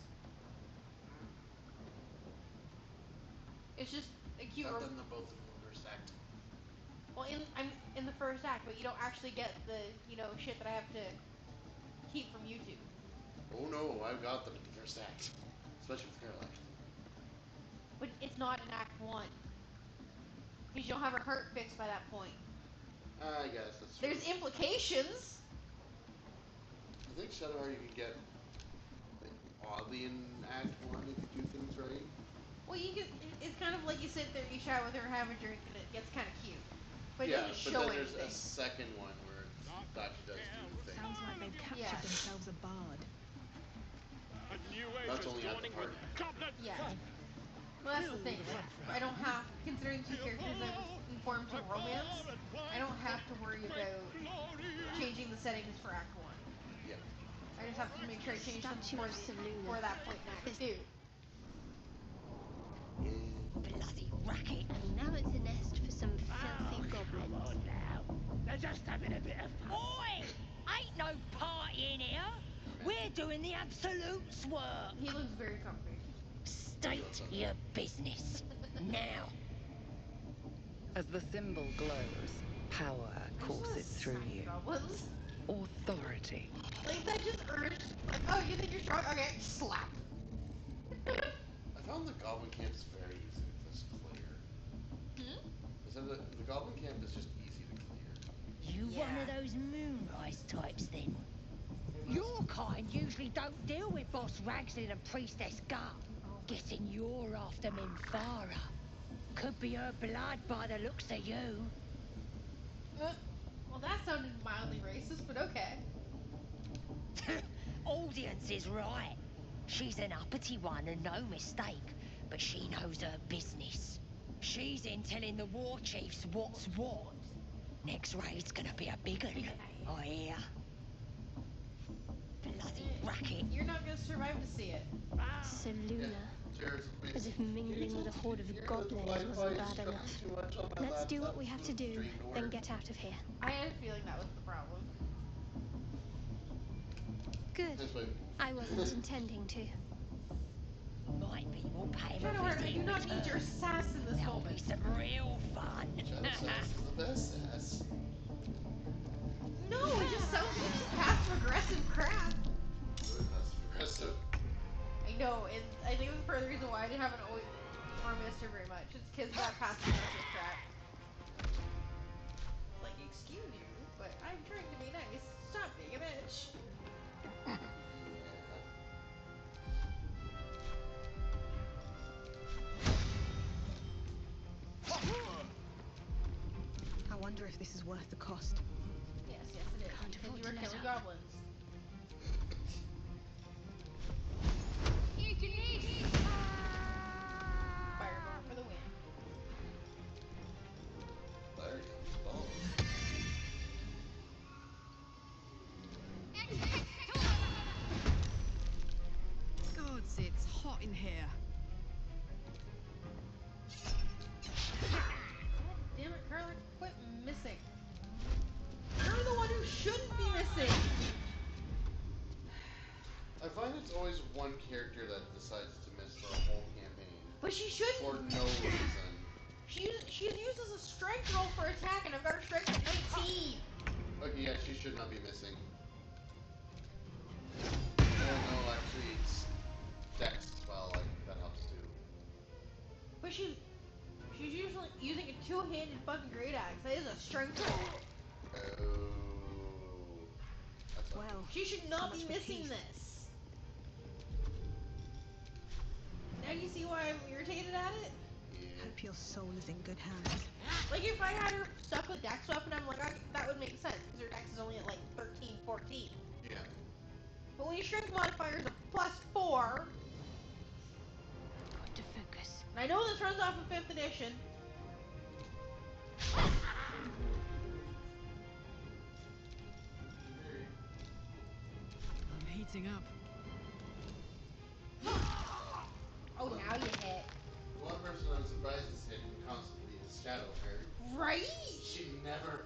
It's just a cute I've done them both in the first act. Well, I'm in the first act, but you don't actually get the, shit that I have to keep from YouTube. Oh no, I've got them in the first act. Especially with Caroline. But it's not in Act 1. Because you don't have her heart fixed by that point. I guess that's true. There's implications. I think Shadowheart you can get like oddly in Act 1 if you do things right. Well, you can. It's kind of like you sit there, you chat with her, have a drink, and it gets kind of cute. But it Yeah, doesn't but show then there's anything. a second one where it actually does do things. Sounds like they've captured themselves a bard. That's only at the party. Yeah. Well, that's the thing. I don't have, considering two characters I've informed to romance, I don't have to worry about changing the settings for Act 1. Yeah. I just have to make sure I change them Statue of Seluna. for that point in Act 2. Bloody racket. And now it's a nest for some filthy goblins. They're just having a bit of fun. Oi! Ain't no party in here. We're doing the absolute's work. He looks very comfy. State your business. Now. As the symbol glows, power courses through you. Goblins. Authority. Like, that just urged, like, oh, you think you're strong? Okay, slap. I found the Goblin Camp is very easy to just clear. I said the Goblin Camp is just easy to clear. You one of those moonrise types then? Your kind usually don't deal with Boss Ragslin and Priestess Gut. Guessing you're after Minfara. Could be her blood by the looks of you. Well, that sounded mildly racist, but okay. Audience is right. She's an uppity one and no mistake, but she knows her business. She's in telling the war chiefs what's what. Next raid's gonna be a big one, I hear. Bloody racket. You're not gonna survive to see it. Seluna. As if mingling with a horde of goblins wasn't bad enough. Let's do what we have to do, then get out of here. I had a feeling that was the problem. Good. I wasn't intending to. Might be we'll pay him Shadowheart, a I visit do in not need return. your sass in this That'll moment. be some real fun. Shadow Sass is the best sass. No, it just sounds like passive-aggressive crap. Really passive aggressive. I know, and I think that's part of the reason why I haven't always missed her very much. It's because that passive-aggressive crap. Like, excuse you, but I'm trying to be nice. Stop being a bitch. I wonder if this is worth the cost. Yes, yes it is. Can't Because afford you to were let killing up. goblins. Fireball for the win. There comes Baldurs. Gods, it's hot in here. Damn it, Carla, quit missing. You're the one who shouldn't be missing! I find it's always one character that decides to miss for a whole campaign. But she shouldn't! For no reason. She's used as a strength roll for attack, and I've got her strength at 19! Okay, yeah, she should not be missing. Oh no, actually it's Dex as well, like, that helps too. But she's usually using a two-handed fucking great axe. That is a strength roll. Oh. That's Well, She should so not much be for missing peace. this. Now you see why I'm irritated at it? Hope your soul is in good hands. Like, if I had her stuck with dex weapon, I'm like, okay, that would make sense, because her dex is only at like 13, 14. Yeah. But when your strength modifier is a +4, Got to focus. and I know this runs off of 5th edition. I'm heating up. Oh, now you hit. One person I'm surprised is hitting constantly is Shadowheart. Right? She never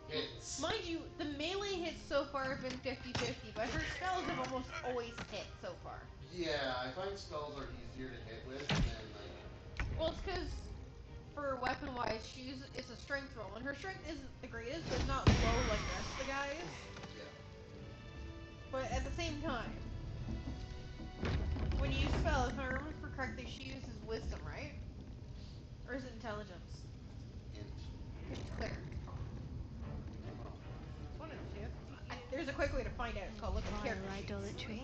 hits. Mind you, the melee hits so far have been 50-50, but her spells have almost always hit so far. Yeah, I find spells are easier to hit with than like. Well, it's because for weapon-wise, it's a strength roll, and her strength isn't the greatest, but it's not low like the rest of the guys. Yeah. But at the same time, when you use spells, if I remember correctly, she uses wisdom, right? Or is it intelligence? Int. It's clear. Oh. One of the two. There's a quick way to find find out. It's called look at Vile character sheets. idolatry.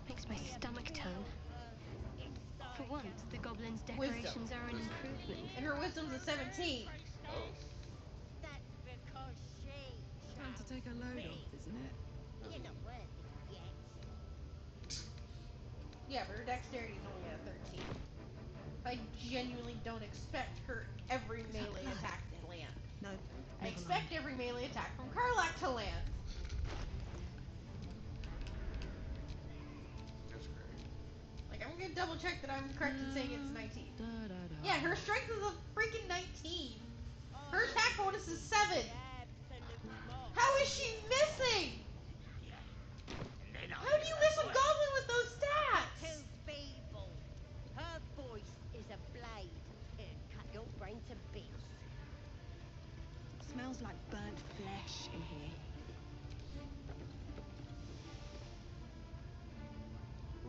Makes my stomach turn. For once, the goblin's decorations are an improvement. And her wisdom's a 17. Oh. That's because she. Time to take a load off, isn't it? You're not worth it yet. Yeah, but her dexterity is only at 13. I genuinely don't expect her every melee attack to land. No. I never expect mind. every melee attack from Karlak to land. That's great. Like, I'm gonna double check that I'm correct in saying it's 19. Yeah, her strength is a freaking 19. Her attack bonus is 7. How is she missing? How do you miss a goblin with those stats? Too feeble. Her voice is a blade. It'd cut your brain to bits. Smells like burnt flesh in here.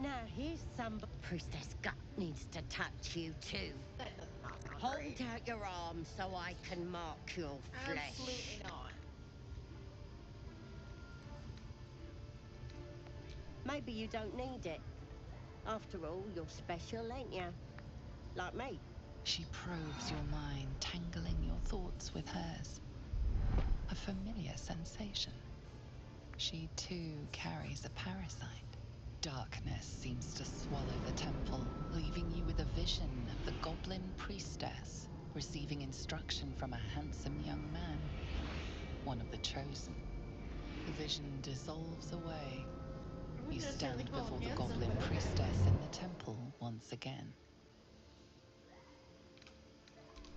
Now here's some. Priestess Gut needs to touch you too. That does not sound Hold great. out your arm so I can mark your flesh. Absolutely not. Maybe you don't need it. After all, you're special, ain't you? Like me. She probes your mind, tangling your thoughts with hers. A familiar sensation. She too carries a parasite. Darkness seems to swallow the temple, leaving you with a vision of the goblin priestess receiving instruction from a handsome young man, one of the chosen. The vision dissolves away. You stand before the goblin priestess in the temple once again.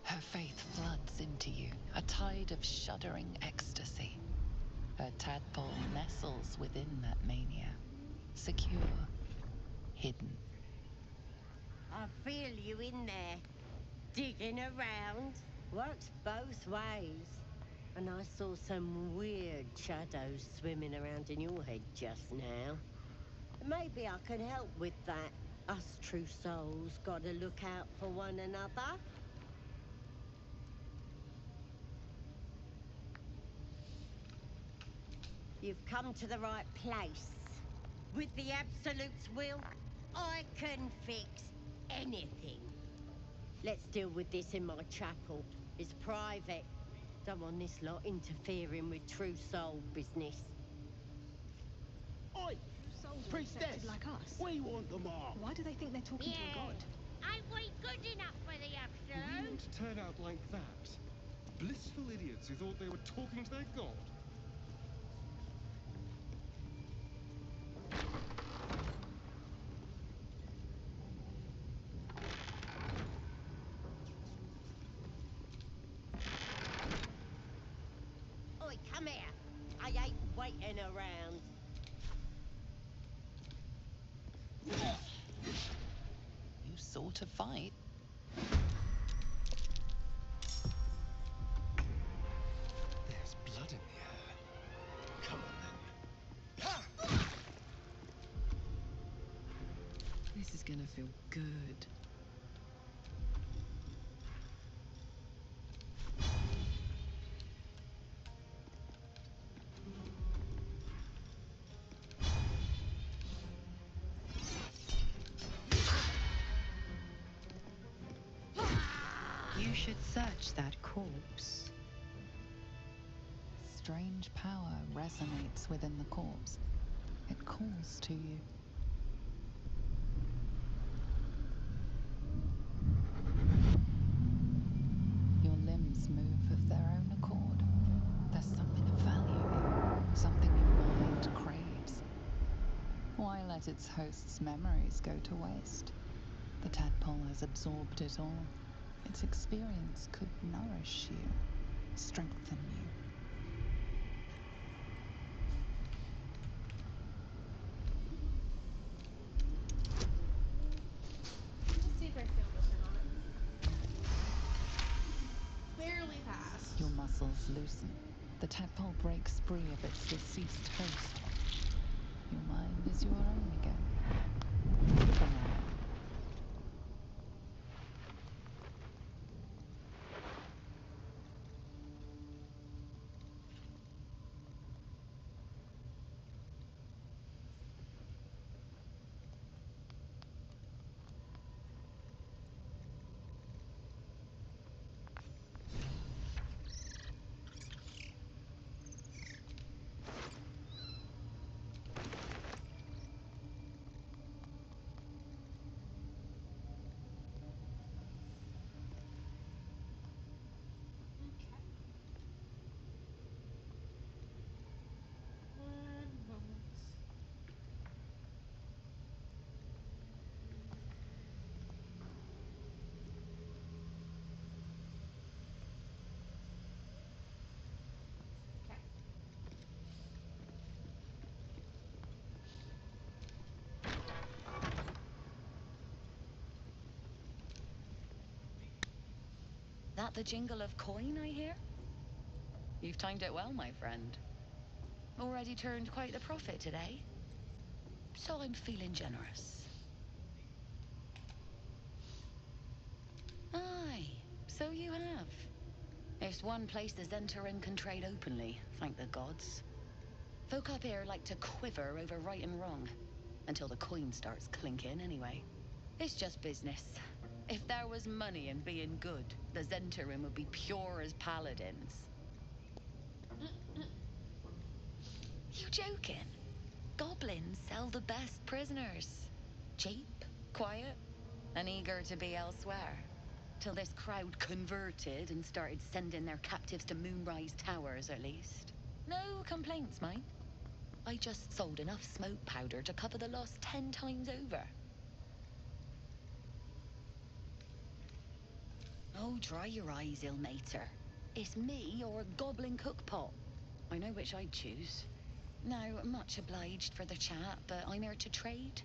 Her faith floods into you, a tide of shuddering ecstasy. Her tadpole nestles within that mania, secure, hidden. I feel you in there, digging around. Works both ways. And I saw some weird shadows swimming around in your head just now. Maybe I can help with that. Us true souls gotta look out for one another. You've come to the right place. With the Absolute's will, I can fix anything. Let's deal with this in my chapel. It's private. Don't want this lot interfering with true soul business. Oi! Souls are Priestess! infected like us. We want them all. Why do they think they're talking to a god? Ain't we good enough for the We Absolute? want to turn out like that. Blissful idiots who thought they were talking to their god. Oi, come here. I ain't waiting around. You sort of fight. There's blood in the air. Come on then. This is gonna feel good. You should search that corpse. Strange power resonates within the corpse. It calls to you. Your limbs move of their own accord. There's something of value here, something your mind craves. Why let its host's memories go to waste? The tadpole has absorbed it all. Its experience could nourish you, strengthen you. Let's see if I fail this or not. Barely passed. Your muscles loosen. The tadpole breaks free of its deceased host. Your mind is your own again. For now. that the jingle of coin I hear? You've timed it well, my friend. Already turned quite the profit today. So I'm feeling generous. Aye, so you have. It's one place the Zentarim can trade openly, thank the gods. Folk up here like to quiver over right and wrong. Until the coin starts clinking, anyway. It's just business. If there was money in being good, the Zentarim would be pure as paladins. You joking? Goblins sell the best prisoners. Cheap, quiet, and eager to be elsewhere. Till this crowd converted and started sending their captives to Moonrise Towers, at least. No complaints, mine. I just sold enough smoke powder to cover the loss 10 times over. Oh, dry your eyes, ill-mater. It's me or a goblin cookpot. I know which I'd choose. Now, much obliged for the chat, but I'm here to trade.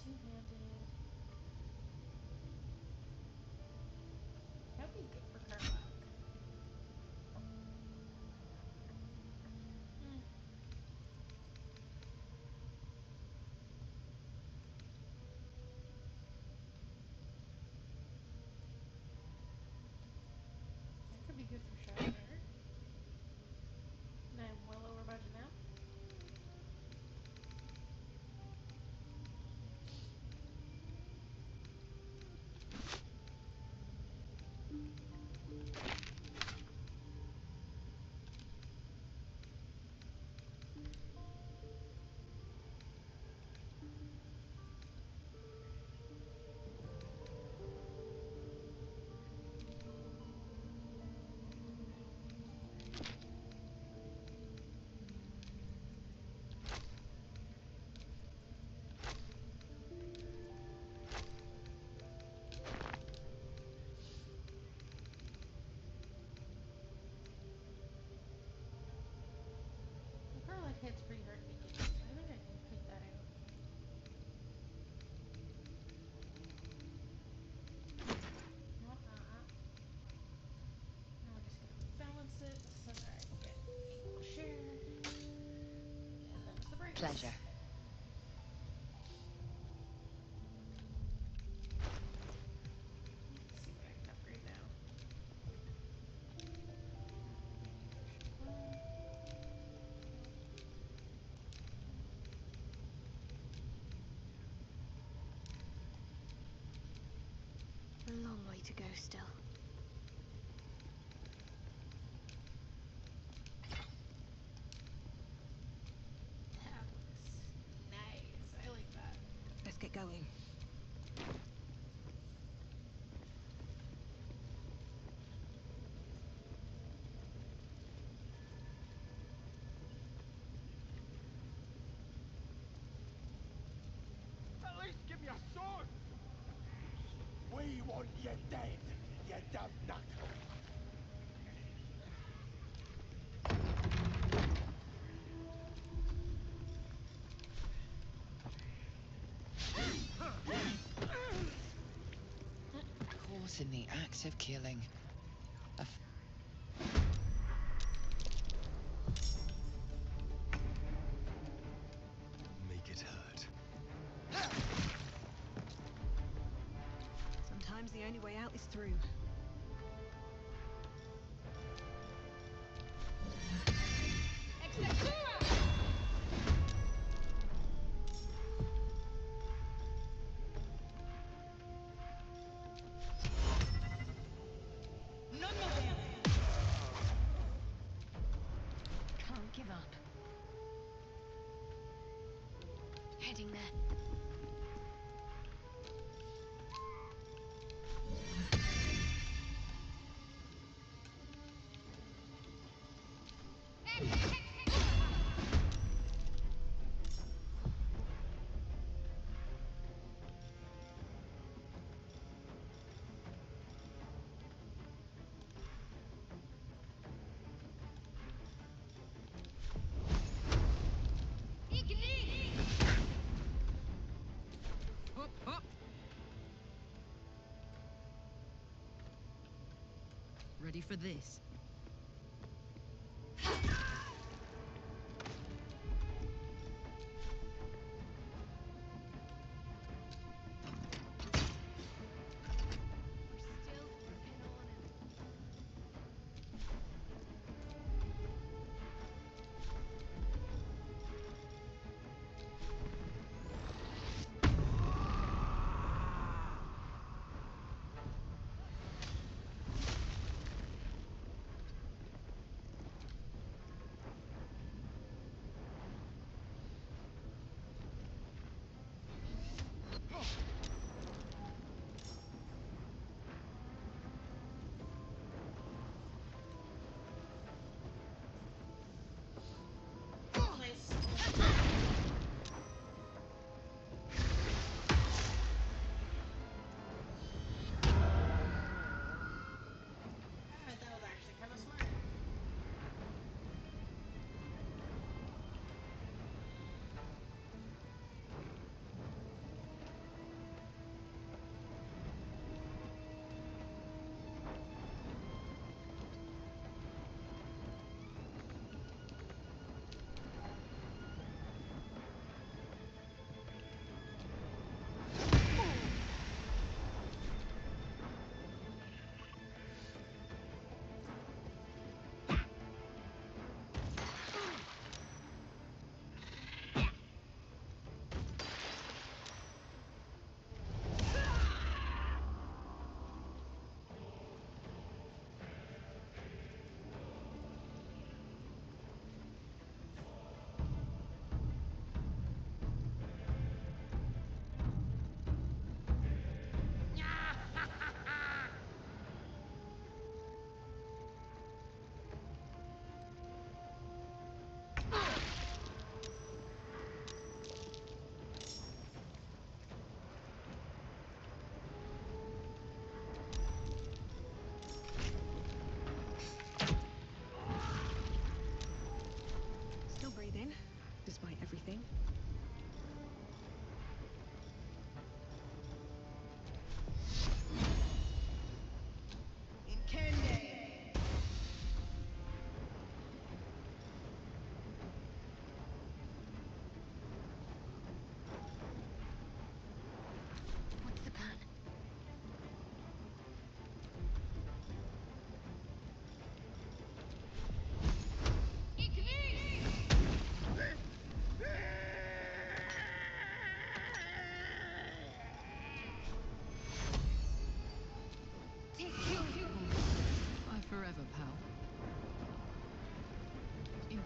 Two-handed. That'd be good for Karlak. That could be good for Shadowbearer. And I'm well over budget now. Karlak hits pretty hard to begin with, so I think I can pick that out. No, now we're just gonna balance it so that I get equal share. And then the breaks. Pleasure. Let's see what I can upgrade now. A long way to go still. That looks nice. I like that. Let's get going. At least give me a sword! We want you dead, you dumb knuckle. Caught in the act of killing. Make it hurt. Sometimes the only way out is through. Can't give up. Heading there. Up, up. Ready for this?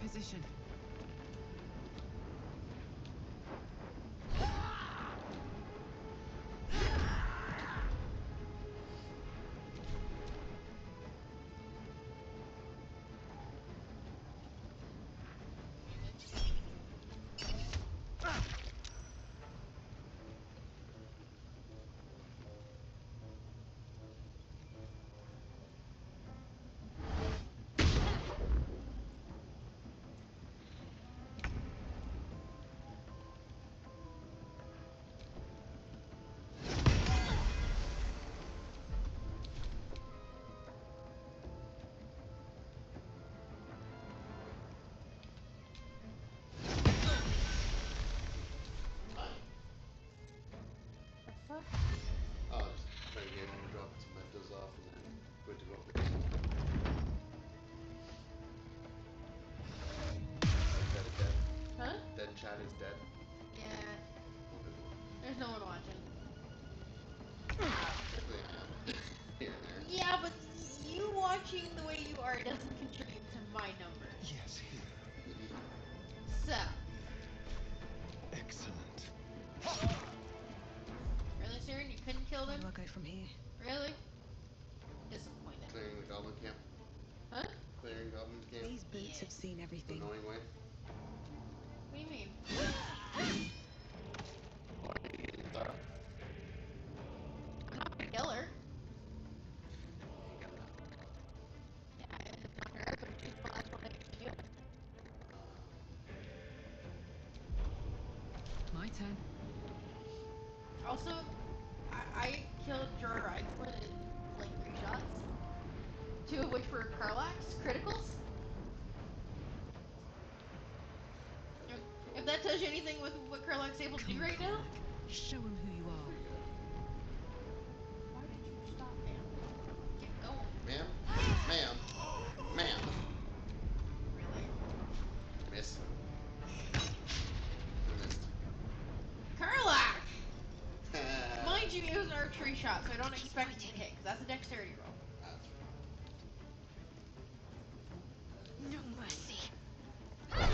position. Oh, just play the game and drop some mentos off and then good to go. Dead is dead. Huh? Dead chat is dead. Yeah. There's no one watching. Technically I am. Here and there. Yeah, but you watching the way you are doesn't contribute to my numbers. Yes, here. So. Excellent. Really, Siren? You couldn't kill them? Where do I go from here? Really? Disappointed. Clearing the goblin camp. Huh? Clearing goblin camp. These boots have seen everything. Annoying way. What do you mean? Why are you getting Zara? I'm not gonna kill her. Yeah, it's not her, but she's the last one I can do. My turn. Also, I killed Joyride with like 3 shots. 2 of which were Karlach's criticals. If that tells you anything with what Karlach's able to do right now. Show him who you are. Why did you stop, ma'am? Get going. Ma'am? Ma'am? Ma'am? Really? Miss. I missed. Karlach! Mind you, it was an archery shot, so I don't expect you to hit, because that's a dexterity roll. That's No mercy. Rude.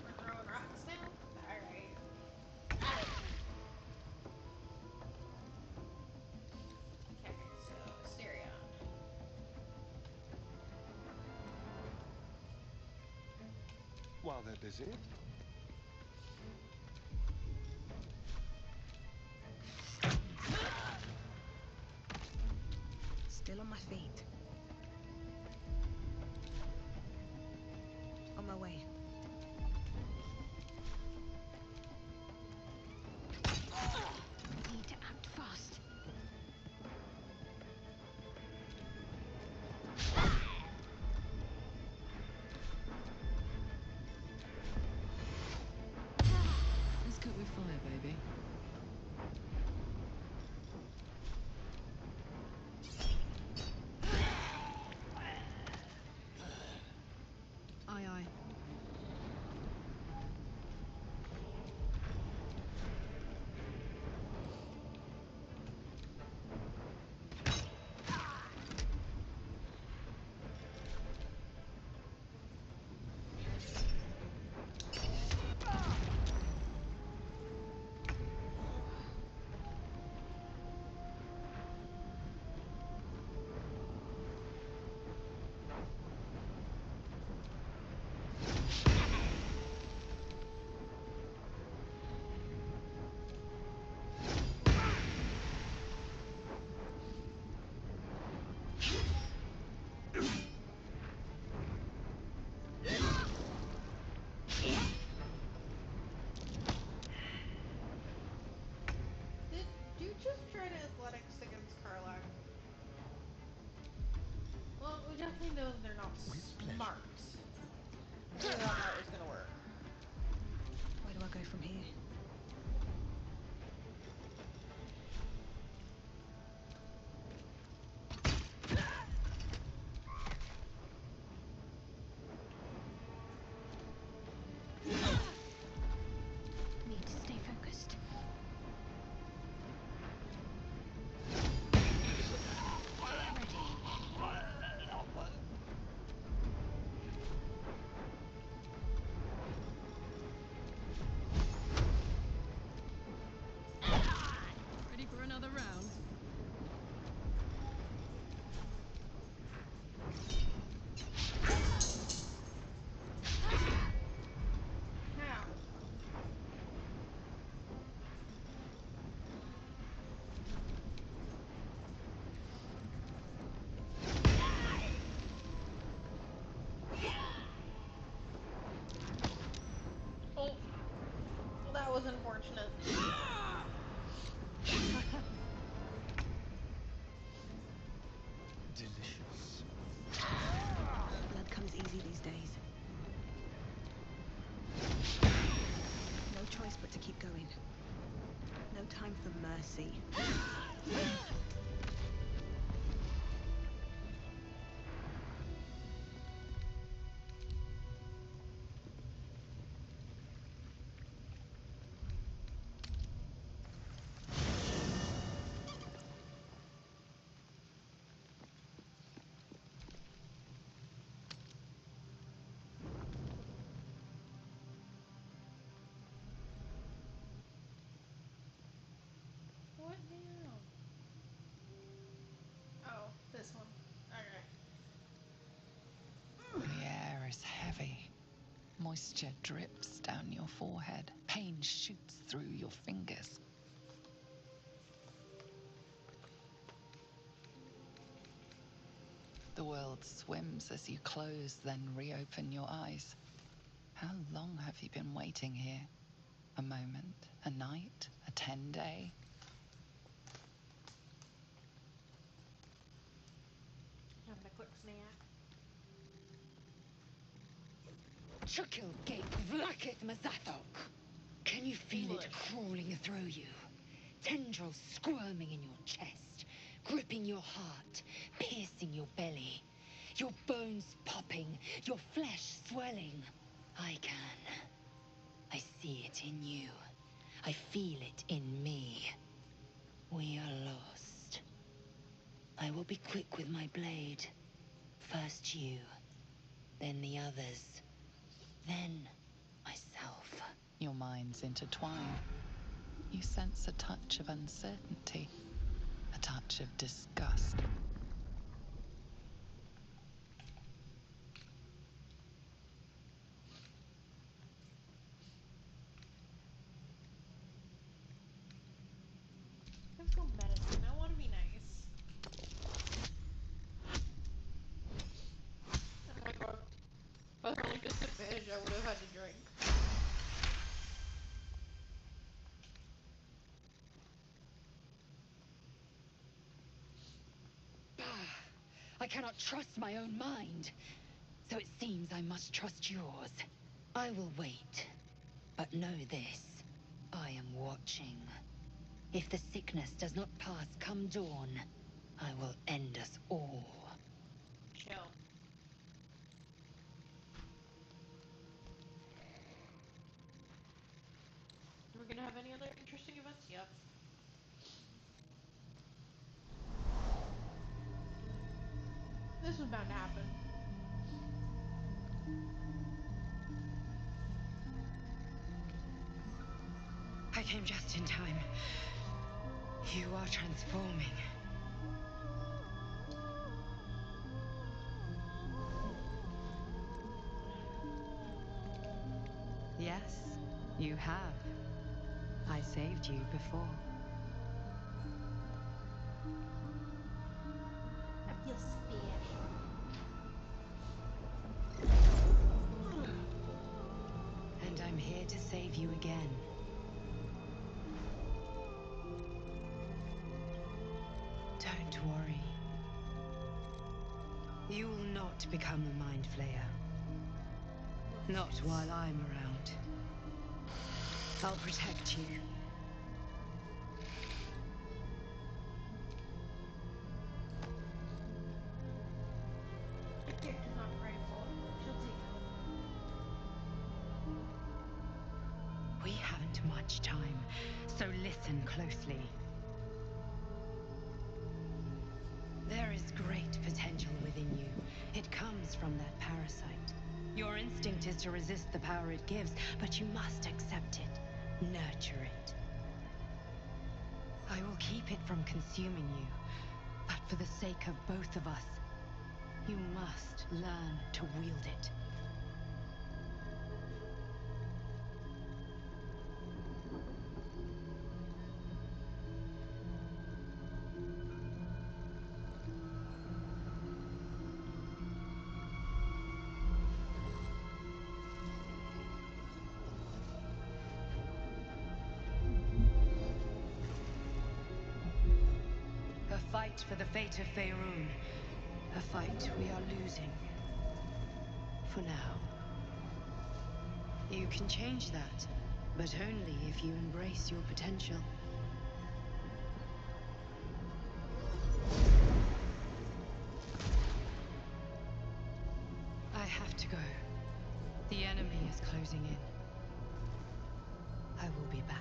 We're throwing rocks now? Alright. Okay, so Asterion. While they're busy, Still on my feet. On my way. We need to act fast. Let's cook with fire, baby. unfortunate. Delicious. Blood comes easy these days. No choice but to keep going. No time for mercy. What now? Oh, this one. Okay. The air is heavy. Moisture drips down your forehead. Pain shoots through your fingers. The world swims as you close, then reopen your eyes. How long have you been waiting here? A moment? A night? A 10-day? Having a quick snack. Chukil Gate Vlakith Mazathok. Can you feel it crawling through you? Tendrils squirming in your chest, gripping your heart, piercing your belly. Your bones popping, your flesh swelling. I can. I see it in you. I feel it in me. We are lost. I will be quick with my blade. First you, then the others, then myself. Your minds intertwine. You sense a touch of uncertainty, a touch of disgust. Let's go medicine. I want to be nice. Oh my god. If I was really disadvantaged, I would have had to drink. I cannot trust my own mind, so it seems I must trust yours. I will wait, but know this. I am watching. If the sickness does not pass come dawn, I will end us all. Chill. We're gonna have any other interesting events? Yep. This was bound to happen. I came just in time. You are transforming. Yes, you have. I saved you before. I feel special. And I'm here to save you again. Don't worry. You will not become a mind flayer. Not while I'm around. I'll protect you. The character's not grateful. She'll take it. We haven't much time, so listen closely. There is great potential within you. It comes from that parasite. Your instinct is to resist the power it gives, but you must accept it, nurture it. I will keep it from consuming you, but for the sake of both of us, you must learn to wield it. fight for the fate of Faerun. A fight we are losing. For now. You can change that, but only if you embrace your potential. I have to go. The enemy is closing in. I will be back.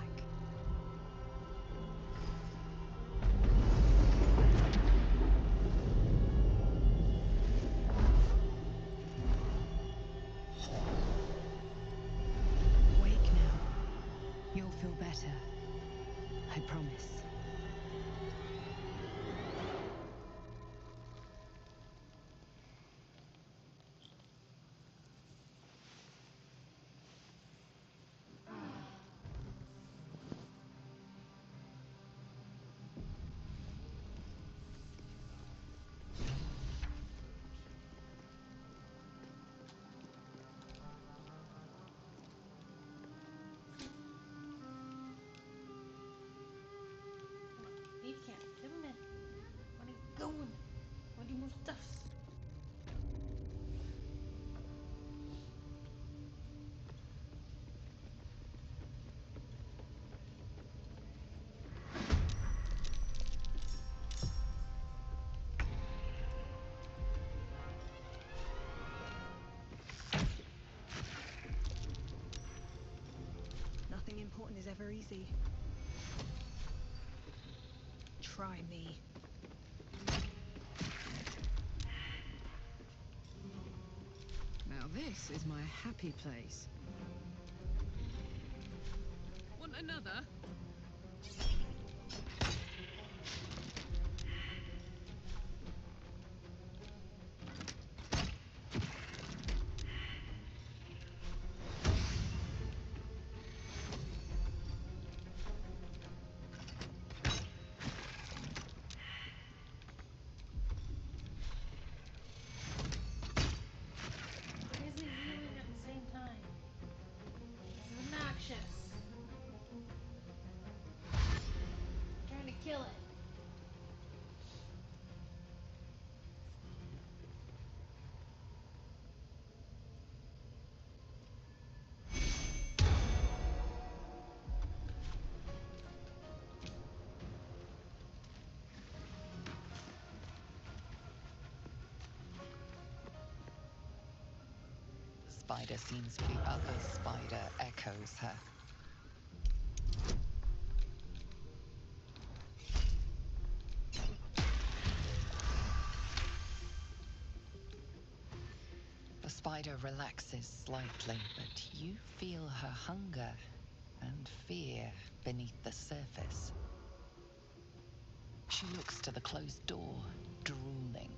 Wake now. You'll feel better. I promise. These can't. Come on, man. Where are you going? Want to do more stuffs? Nothing important is ever easy. Try me. Now this is my happy place. Want another? Why is he healing at the same time? This is obnoxious. I'm trying to kill it. Spider seems the other spider echoes her. The spider relaxes slightly, but you feel her hunger and fear beneath the surface. She looks to the closed door, drooling.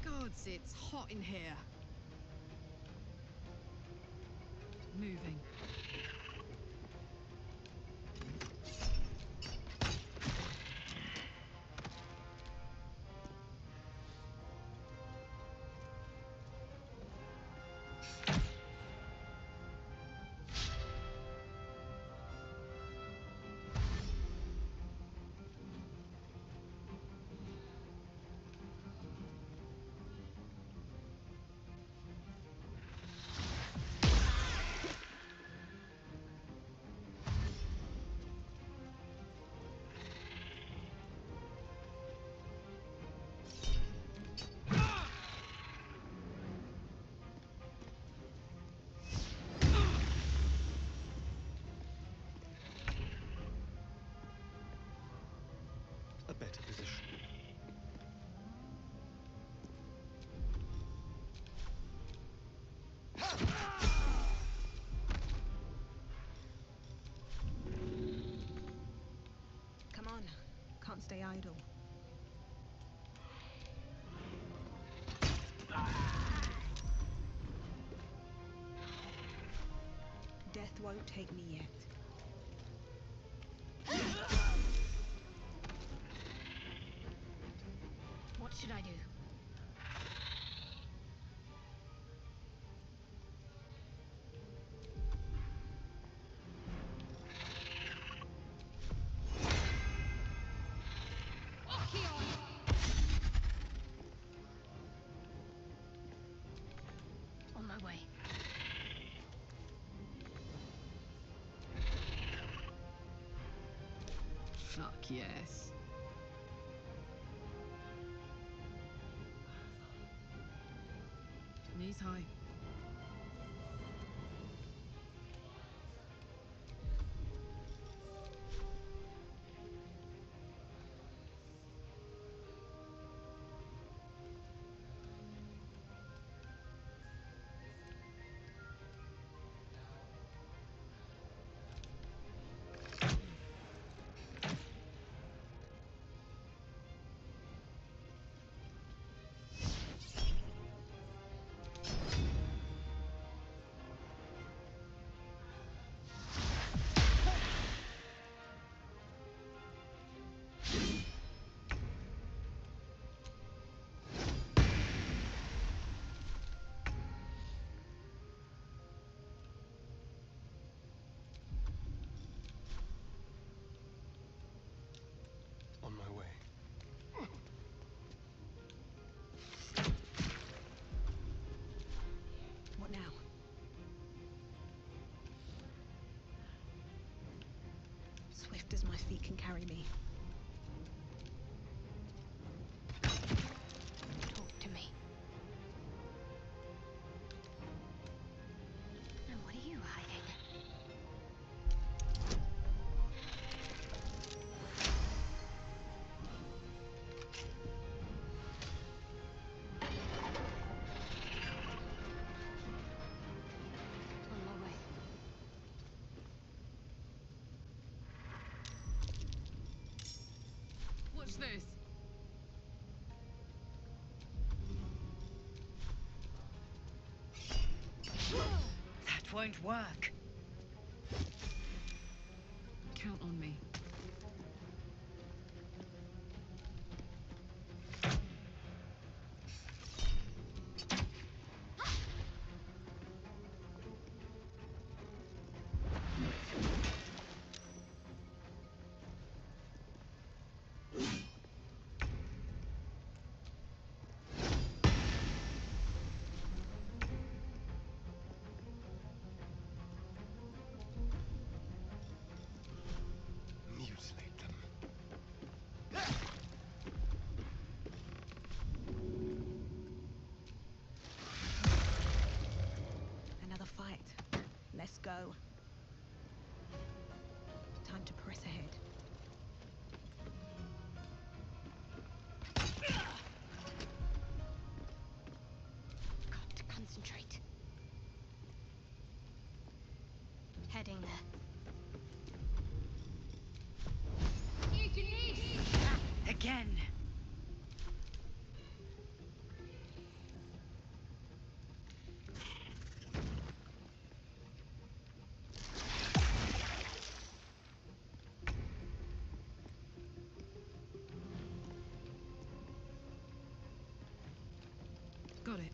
Gods, it's hot in here. Moving. stay idle. Death won't take me yet. What should I do? On my way. Fuck yes. Knees high. On my way. What now? Swift as my feet can carry me. Talk to me. And what are you hiding? On my way. Watch this. That won't work. Count on me. Mutilate them. Another fight. Let's go. Time to press ahead. Got to concentrate. Heading there. Again. Got it.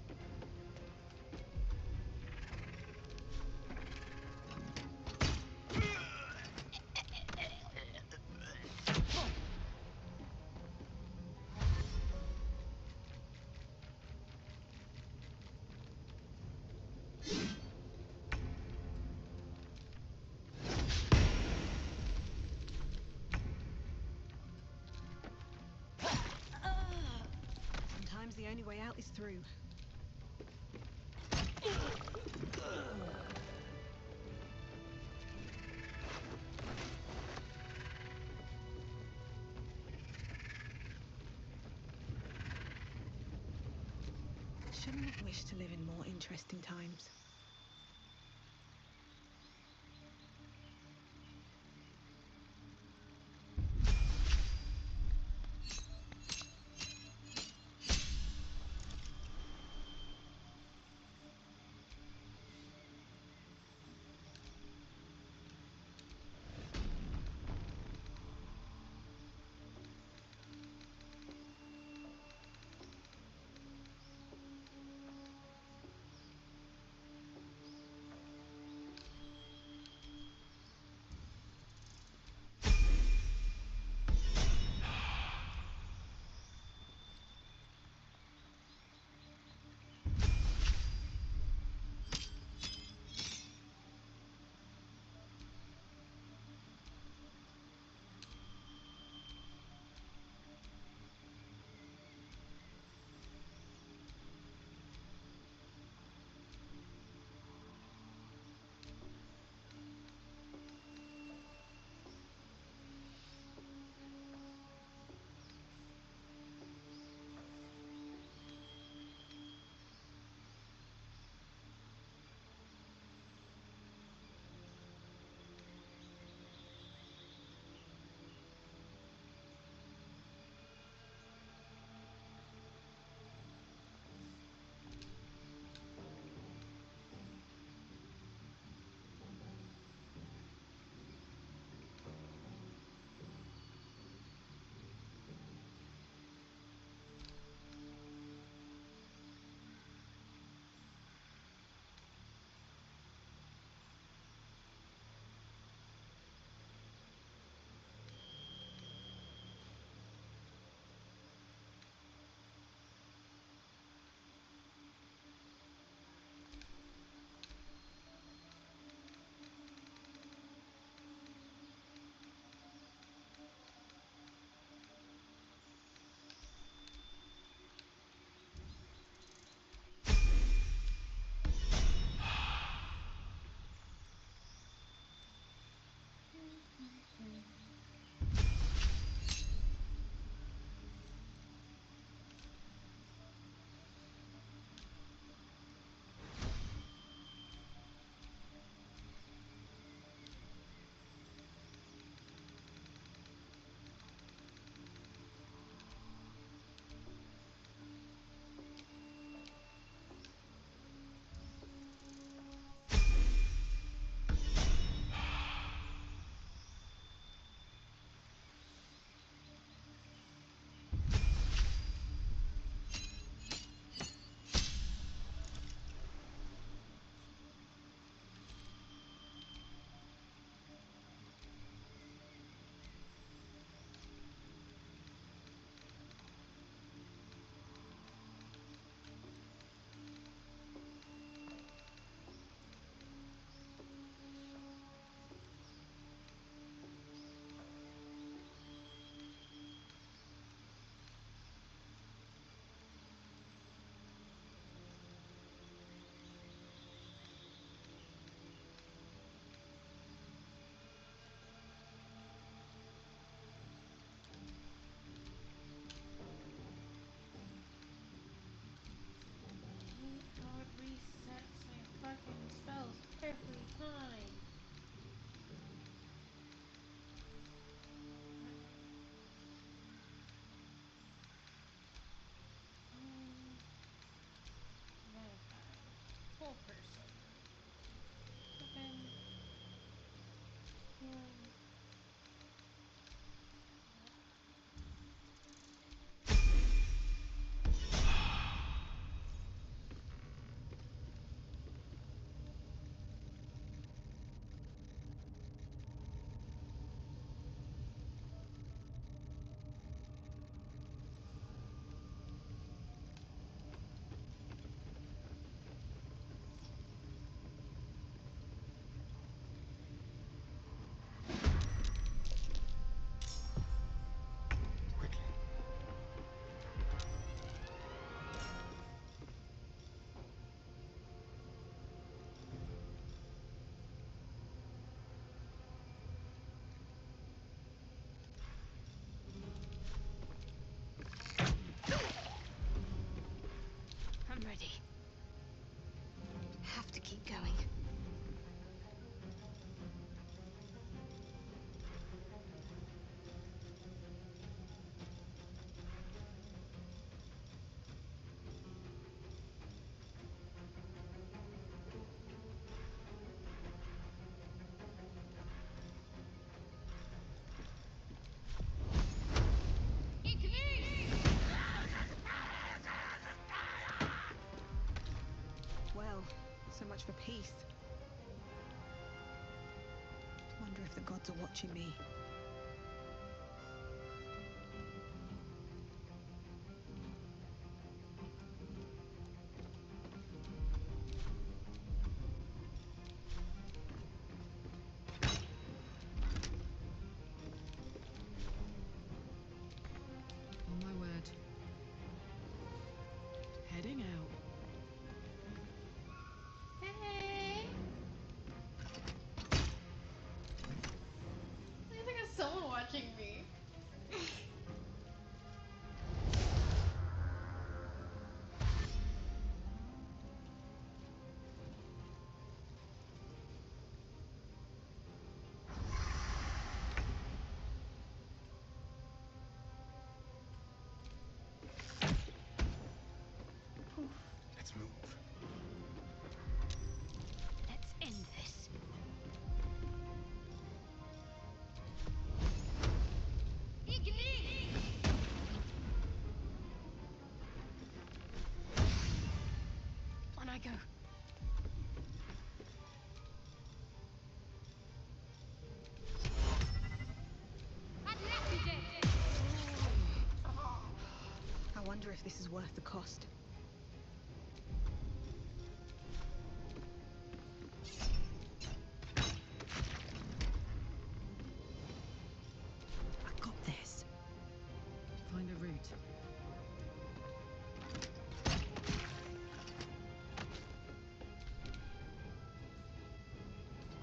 Sometimes the only way out is through. Shouldn't have wished to live in more interesting times. spells every time. Full person. Open. I'm ready. Have to keep going. Well, so much for peace. Wonder if the gods are watching me. On my word. Heading out. Hey! I think there's someone watching me. Let's move. Let's end this. On I go. I wonder if this is worth the cost. I got this. Find a route.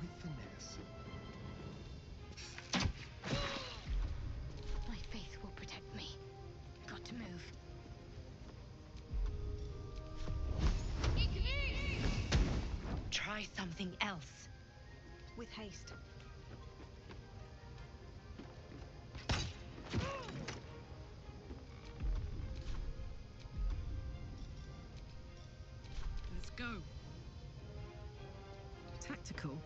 With finesse. My faith will protect me. Got to move. Try something else. With haste. Let's go. Tactical.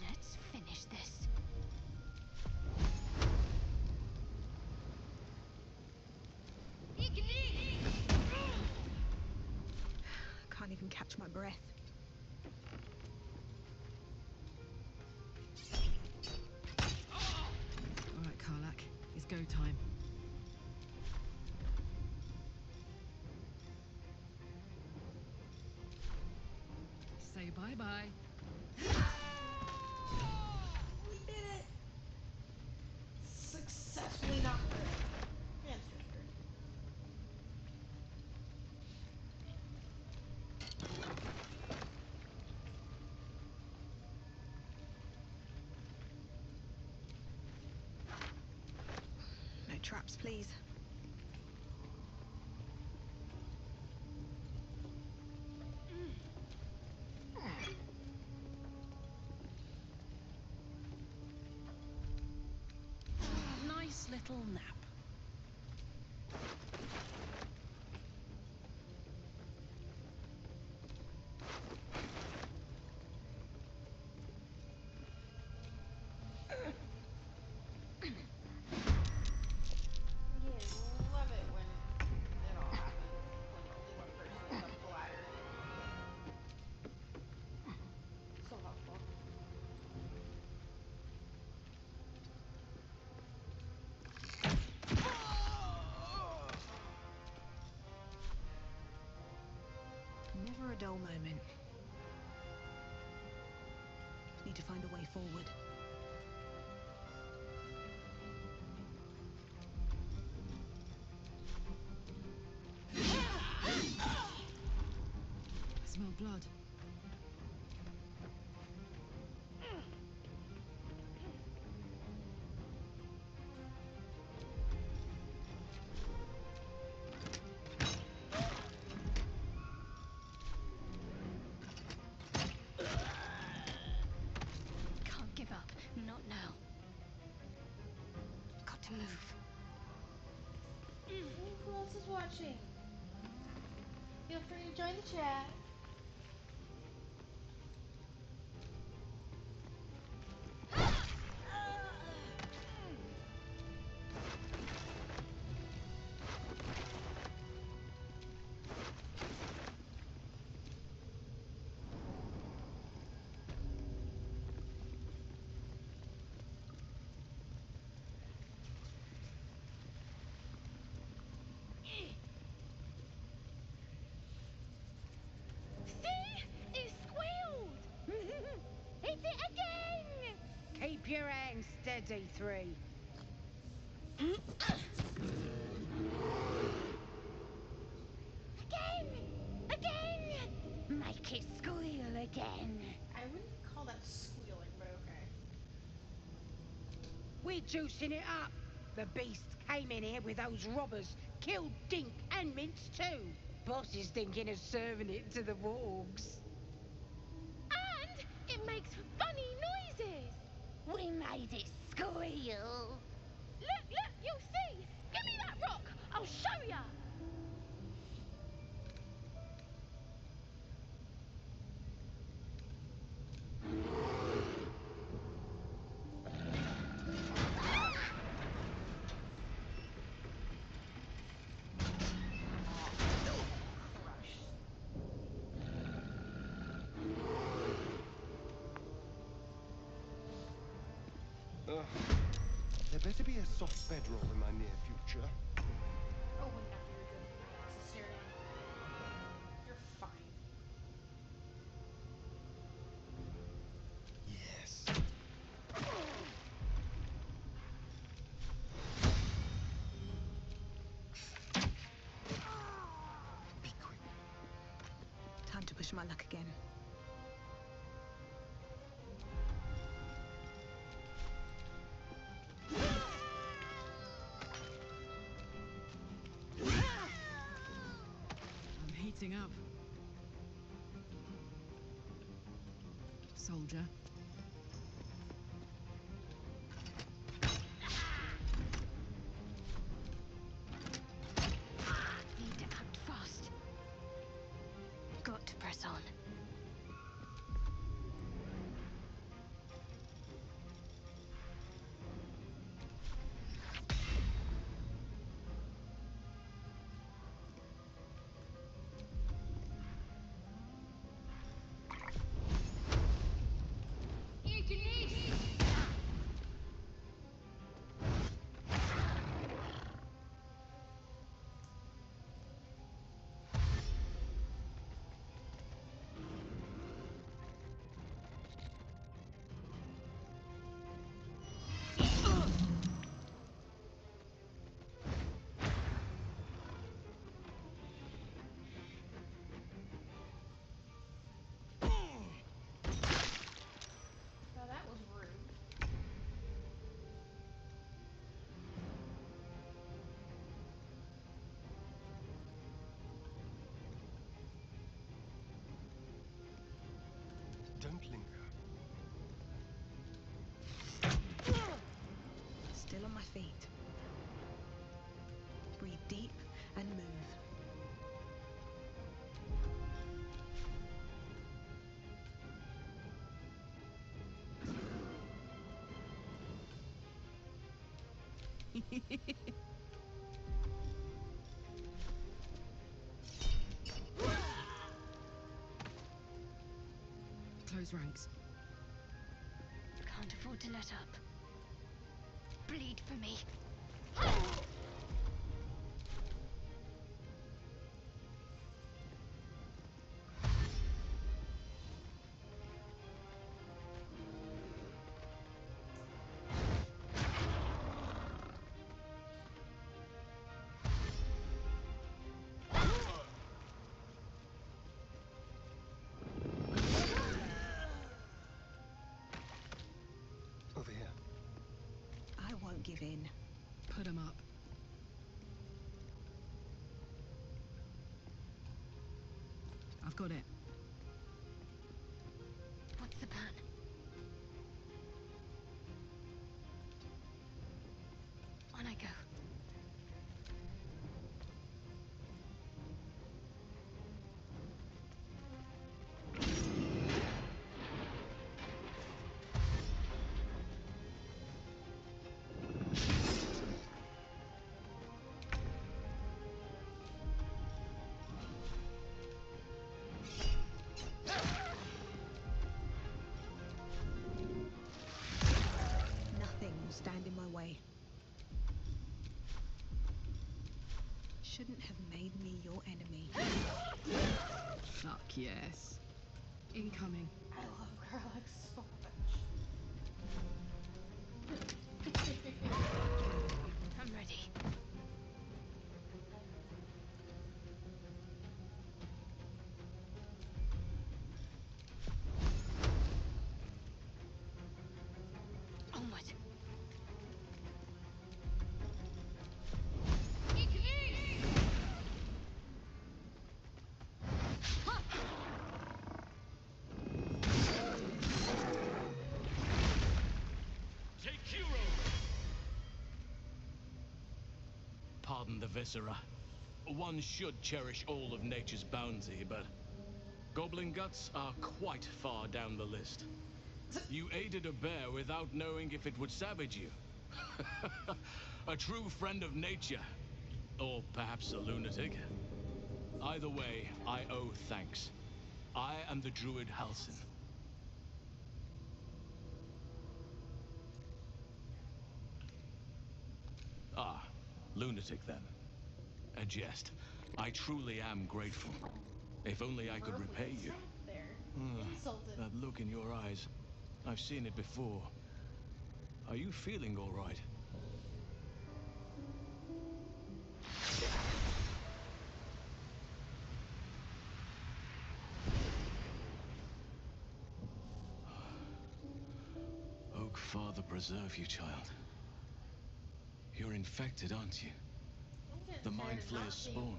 Let's finish this. Can't even catch my breath. All right, Karlak. It's go time. Say bye-bye. We did it! Successfully not murdered. Ancestor. traps, please. Nice little nap. Love it when it all happens when only one person is up the ladder. So helpful. Never a dull moment. Need to find a way forward. I smell blood. Can't give up. Not now. Got to move. Who else is watching? Feel free to join the chat. Keep your hands steady, 3. Again! Make it squeal again. I wouldn't call that squealing, but okay. We're juicing it up. The beast came in here with those robbers, killed Dink and Mince too. Boss is thinking of serving it to the wargs. And it makes funny noises. We made it squeal. Look, you'll see. Give me that rock. I'll show ya. There better be a soft bedroll in my near future. Oh, wouldn't that be a good Assyrian? You're fine. Yes. Be quick. Time to push my luck again. I'm heating up. Soldier. Need to act fast. Got to press on. trampling her. Still on my feet. Breathe deep and move. Close ranks. Can't afford to let up. Bleed for me. Over here. I won't give in. Put him up. I've got it. What's the plan? On I go. Nothing will stand in my way. Shouldn't have made me your enemy. Fuck yes. Incoming. I love Karlach so much. I'm ready. Onward. Pardon the viscera. One should cherish all of nature's bounty, but goblin guts are quite far down the list. You aided a bear without knowing if it would savage you. A true friend of nature. Or perhaps a lunatic. Either way, I owe thanks. I am the druid Halsin. Ah, lunatic then. A jest. I truly am grateful. If only I could repay you. That look in your eyes. I've seen it before. Are you feeling all right? Oak Father preserve you, child. You're infected, aren't you? The Mind Flayer's spawn.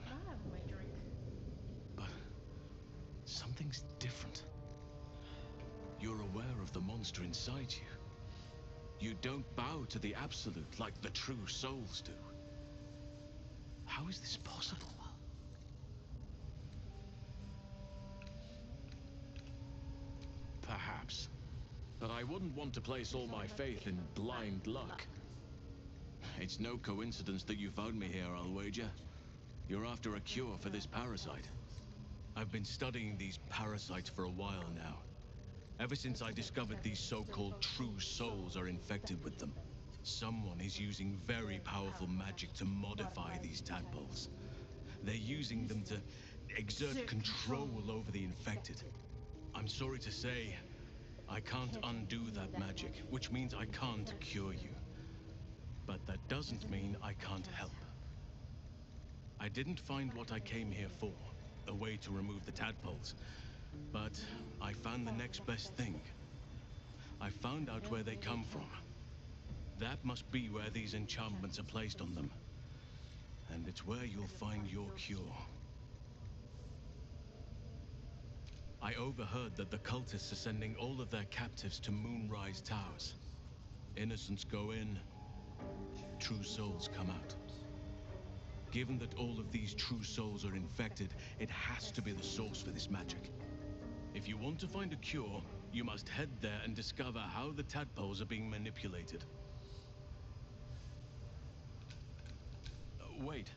But something's different. You're aware of the monster inside you. You don't bow to the Absolute like the true souls do. How is this possible? Perhaps. But I wouldn't want to place all my faith in blind luck. It's no coincidence that you found me here, I'll wager. You're after a cure for this parasite. I've been studying these parasites for a while now. Ever since I discovered these so-called true souls are infected with them. Someone is using very powerful magic to modify these tadpoles. They're using them to exert control over the infected. I'm sorry to say, I can't undo that magic, which means I can't cure you. But that doesn't mean I can't help. I didn't find what I came here for, a way to remove the tadpoles. But I found the next best thing. I found out where they come from. That must be where these enchantments are placed on them. And it's where you'll find your cure. I overheard that the cultists are sending all of their captives to Moonrise Towers. Innocents go in, true souls come out. Given that all of these true souls are infected, it has to be the source for this magic. If you want to find a cure, you must head there and discover how the tadpoles are being manipulated. Wait.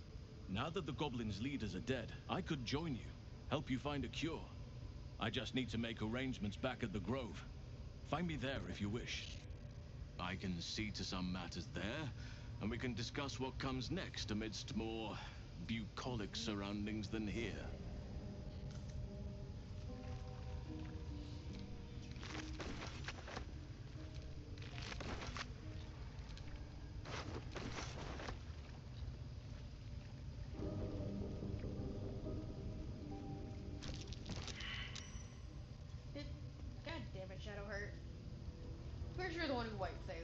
Now that the goblins' leaders are dead, I could join you, help you find a cure. I just need to make arrangements back at the Grove. Find me there if you wish. I can see to some matters there, and we can discuss what comes next amidst more bucolic surroundings than here. God damn it, Shadowheart. Pretty sure you're the one who wipes out.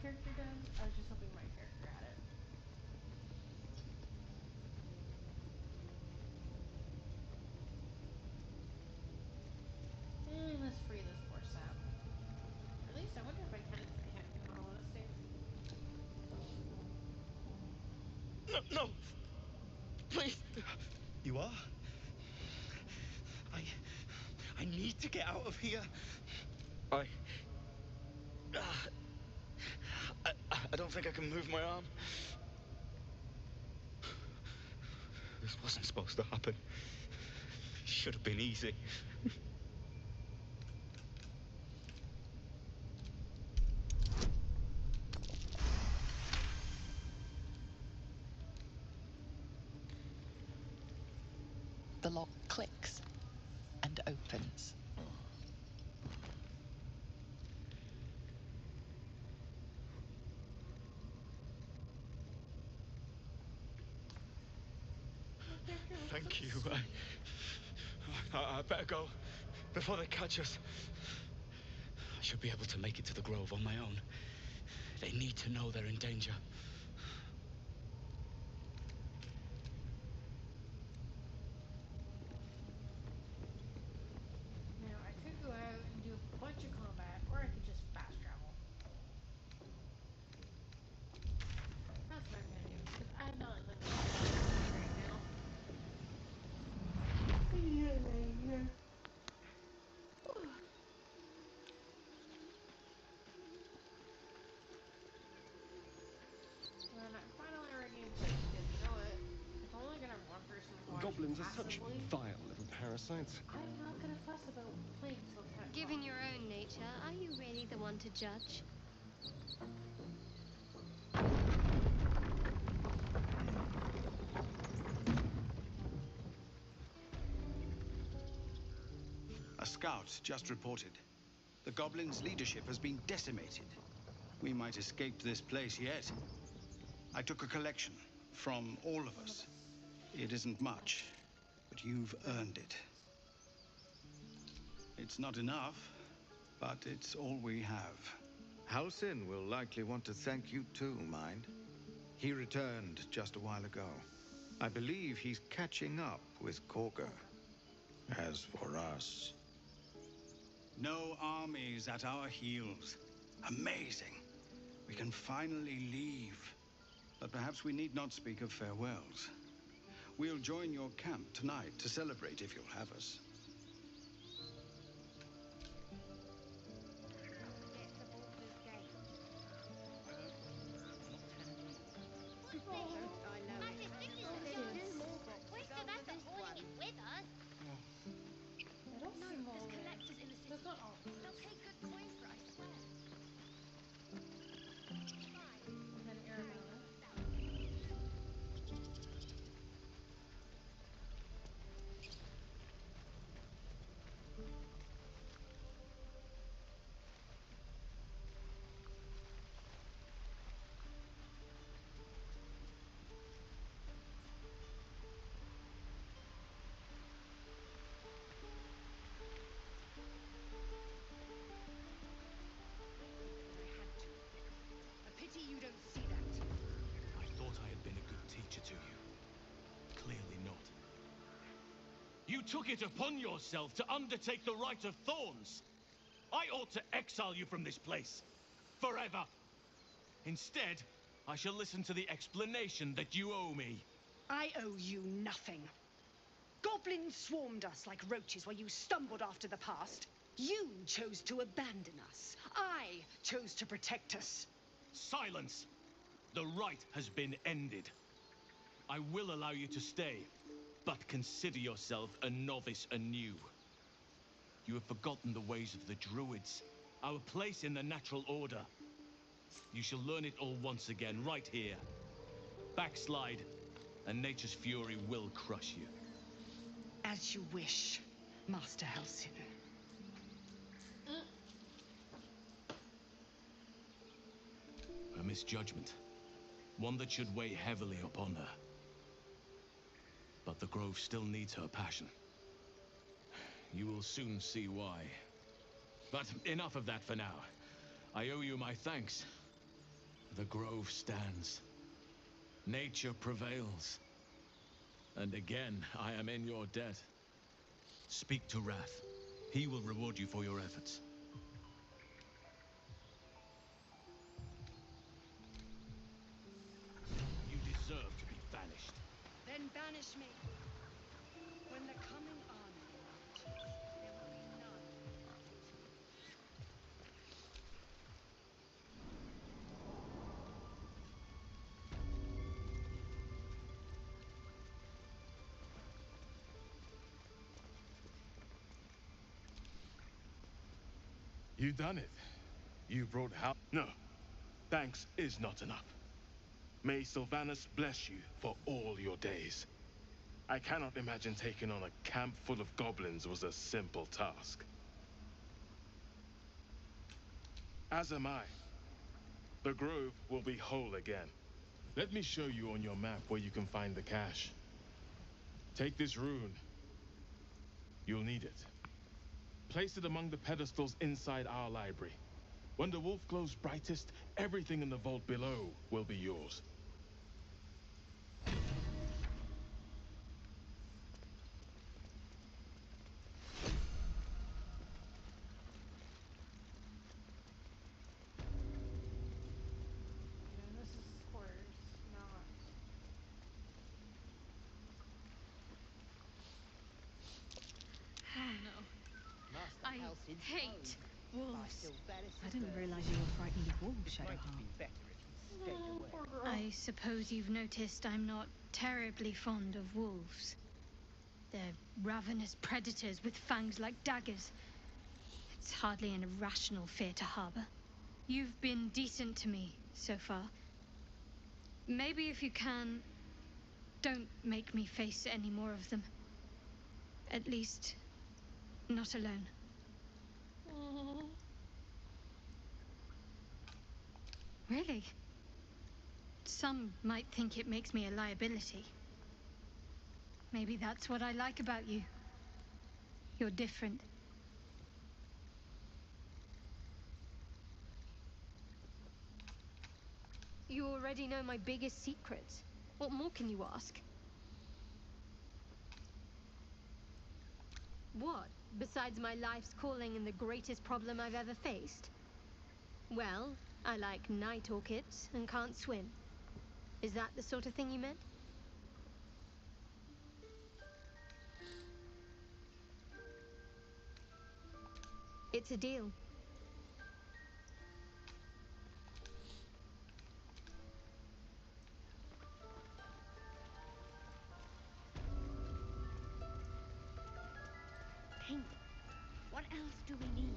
Character does. I was just hoping my character had it. Let's free this poor sap. At least I wonder if I can in all honesty. No! Please! You are? I need to get out of here. I don't think I can move my arm. This wasn't supposed to happen. It should have been easy. The lock clicks and opens. Thank you. I better go before they catch us. I should be able to make it to the Grove on my own. They need to know they're in danger. Now, I could go out and do a bunch of combat, or I could just fast travel. That's what I'm gonna do, because I'm not in the mood right now. And I'm finally ready to play, because you know what? If I'm only gonna have one person watching Goblins are such passively, vile little parasites. I'm not gonna fuss about playing till 10 o'clock. Given your own nature, are you really the one to judge? A scout just reported. The goblins' leadership has been decimated. We might escape this place yet. I took a collection from all of us. It isn't much, but you've earned it. It's not enough, but it's all we have. Halsin will likely want to thank you too, Mind. He returned just a while ago. I believe he's catching up with Korga. As for us... No armies at our heels. Amazing. We can finally leave. But perhaps we need not speak of farewells. We'll join your camp tonight to celebrate if you'll have us. That's not all. They'll pay good coin for it, I swear. And then Arabella. A pity you don't see that. I thought I had been a good teacher to you. Clearly not. You took it upon yourself to undertake the Rite of Thorns. I ought to exile you from this place. Forever. Instead, I shall listen to the explanation that you owe me. I owe you nothing. Goblins swarmed us like roaches while you stumbled after the past. You chose to abandon us. I chose to protect us. Silence! The rite has been ended. I will allow you to stay, but consider yourself a novice anew. You have forgotten the ways of the Druids, our place in the natural order. You shall learn it all once again, right here. Backslide, and nature's fury will crush you. As you wish, Master Halcyon. A misjudgment. One that should weigh heavily upon her. But the Grove still needs her passion. You will soon see why. But enough of that for now. I owe you my thanks. The Grove stands. Nature prevails. And again, I am in your debt. Speak to Wrath. He will reward you for your efforts. You deserve to be banished. Then banish me. When the coming army emerges, there will be none. You done it. You brought help. No, thanks is not enough. May Sylvanus bless you for all your days. I cannot imagine taking on a camp full of goblins was a simple task. As am I. The Grove will be whole again. Let me show you on your map where you can find the cache. Take this rune. You'll need it. Place it among the pedestals inside our library. When the wolf glows brightest, everything in the vault below will be yours. This is quarters, not. Oh no. I hate wolves. I didn't realize you were frightened of wolves, Shadowheart. I suppose you've noticed I'm not terribly fond of wolves. They're ravenous predators with fangs like daggers. It's hardly an irrational fear to harbor. You've been decent to me so far. Maybe if you can, don't make me face any more of them. At least, not alone. Really? Some might think it makes me a liability. Maybe that's what I like about you. You're different. You already know my biggest secret. What more can you ask? What, besides my life's calling and the greatest problem I've ever faced? Well, I like night orchids and can't swim. Is that the sort of thing you meant? It's a deal. King, what else do we need?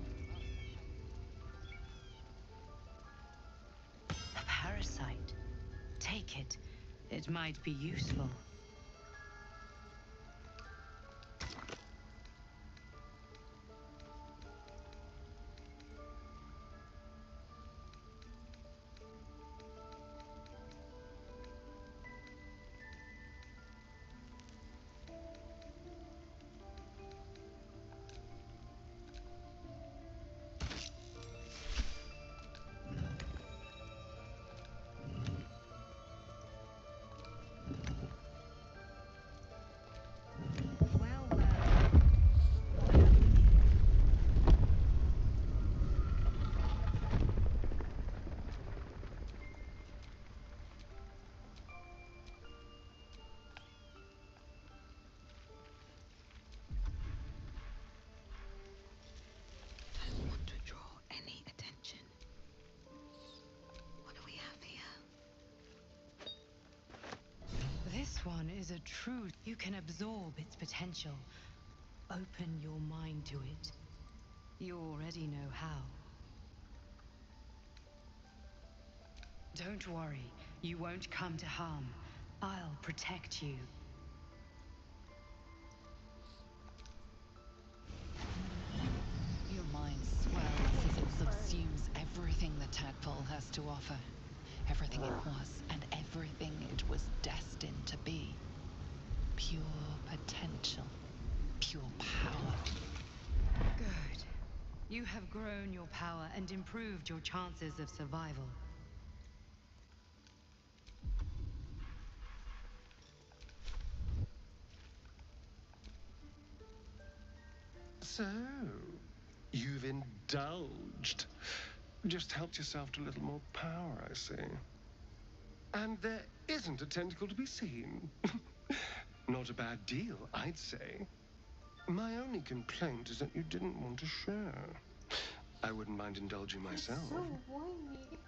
A parasite. Take it. It might be useful. Don't want to draw any attention. What do we have here? This one is a true... You can absorb its potential. Open your mind to it. You already know how. Don't worry. You won't come to harm. I'll protect you. Your mind swells as it subsumes everything the tadpole has to offer. Everything it was and everything it was destined to be. Pure potential. Pure power. Good. You have grown your power and improved your chances of survival. So, you've indulged. Just helped yourself to a little more power, I see. And there isn't a tentacle to be seen. Not a bad deal, I'd say. My only complaint is that you didn't want to share. I wouldn't mind indulging myself. So whiny.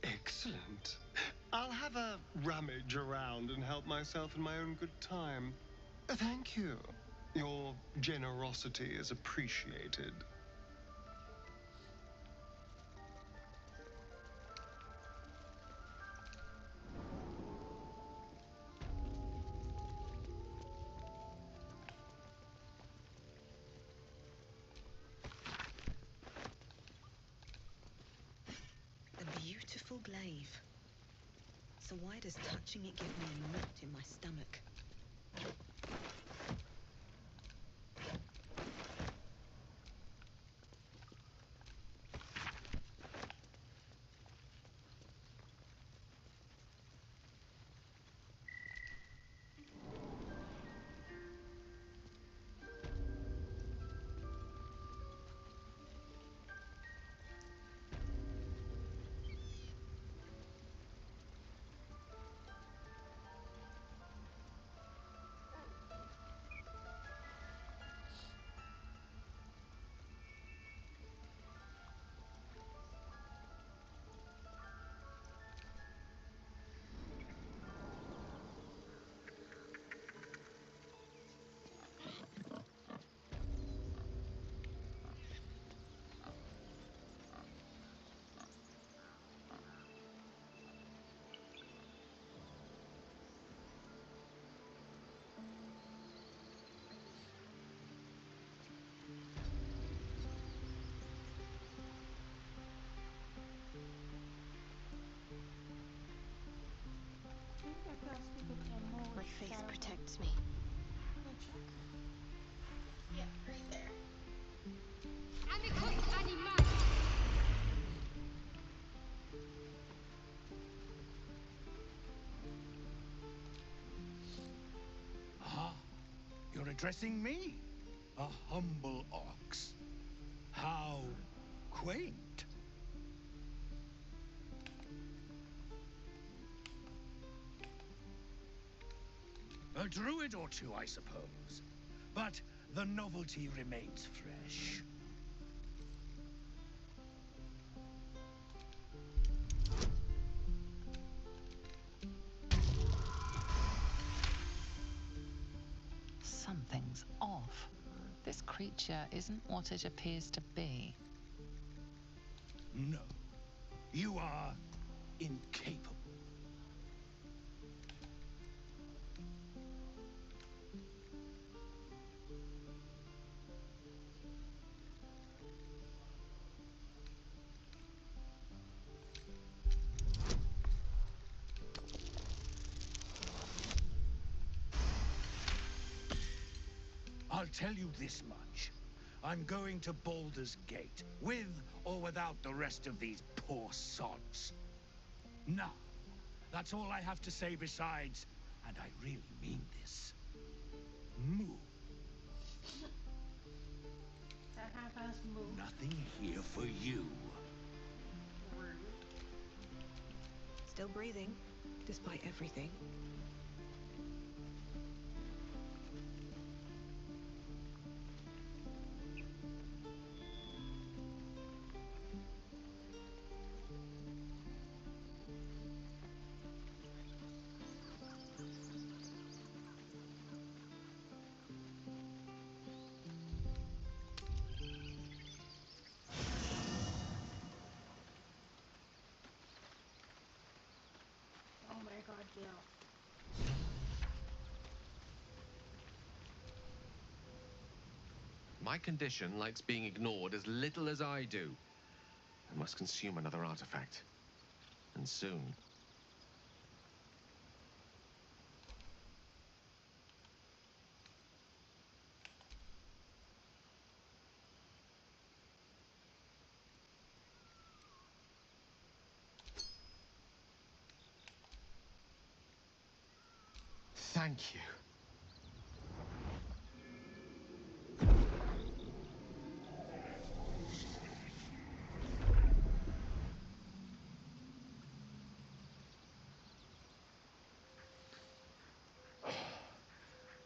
Excellent. I'll have a rummage around and help myself in my own good time. Thank you. Your generosity is appreciated. A beautiful glaive. So why does touching it give me a knot in my stomach? My faith protects me. Yeah, right there. Ah, you're addressing me? A humble ox. How quaint. A druid or two, I suppose. But the novelty remains fresh. Something's off. This creature isn't what it appears to be. No. You are incapable. I'll tell you this much. I'm going to Baldur's Gate, with or without the rest of these poor sods. Now, that's all I have to say besides, and I really mean this. Move. That half-ass move. Nothing here for you. Rude. Still breathing, despite everything. Oh my god, Gil. My condition likes being ignored as little as I do. I must consume another artifact. And soon. Thank you.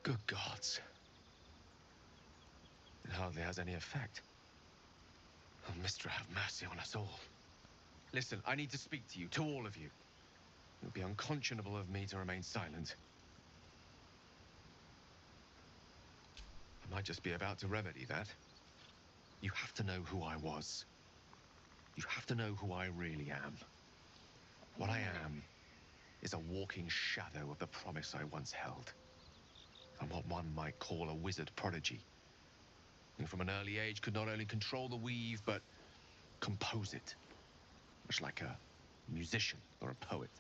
Good gods. It hardly has any effect. Oh, Mistra, have mercy on us all. Listen, I need to speak to you, to all of you. It would be unconscionable of me to remain silent. I might just be about to remedy that. You have to know who I was. You have to know who I really am. What I am is a walking shadow of the promise I once held. I'm what one might call a wizard prodigy. Who from an early age could not only control the weave, but compose it. Much like a musician or a poet.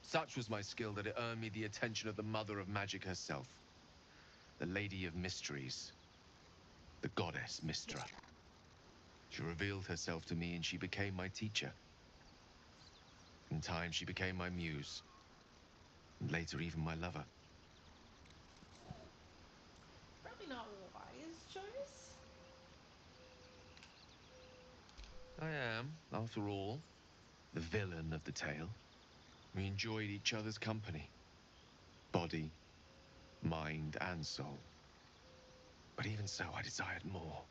Such was my skill that it earned me the attention of the mother of magic herself. The Lady of Mysteries. The goddess Mistra. She revealed herself to me and she became my teacher. In time, she became my muse. And later, even my lover. Probably not wise choice. I am, after all, the villain of the tale. We enjoyed each other's company. Body, mind, and soul. But even so, I desired more.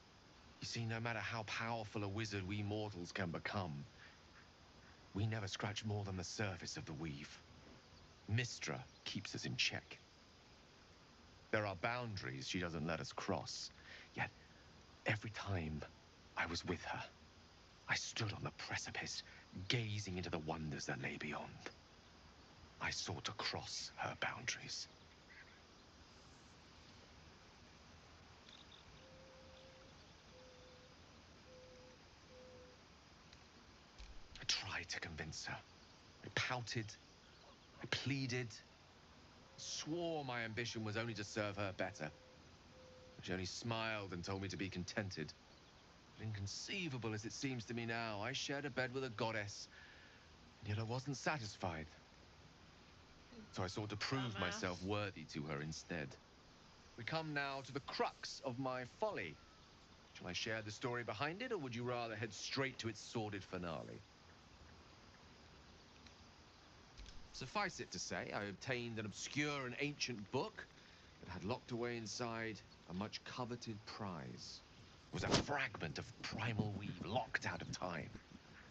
You see, no matter how powerful a wizard we mortals can become, we never scratch more than the surface of the weave. Mistra keeps us in check. There are boundaries she doesn't let us cross. Yet, every time I was with her, I stood on the precipice, gazing into the wonders that lay beyond. I sought to cross her boundaries. I tried to convince her. I pouted. I pleaded. Swore my ambition was only to serve her better. She only smiled and told me to be contented. But inconceivable as it seems to me now, I shared a bed with a goddess, and yet I wasn't satisfied. So I sought to prove myself worthy to her instead. We come now to the crux of my folly. Shall I share the story behind it, or would you rather head straight to its sordid finale? Suffice it to say, I obtained an obscure and ancient book that had locked away inside a much coveted prize. It was a fragment of primal weave, locked out of time,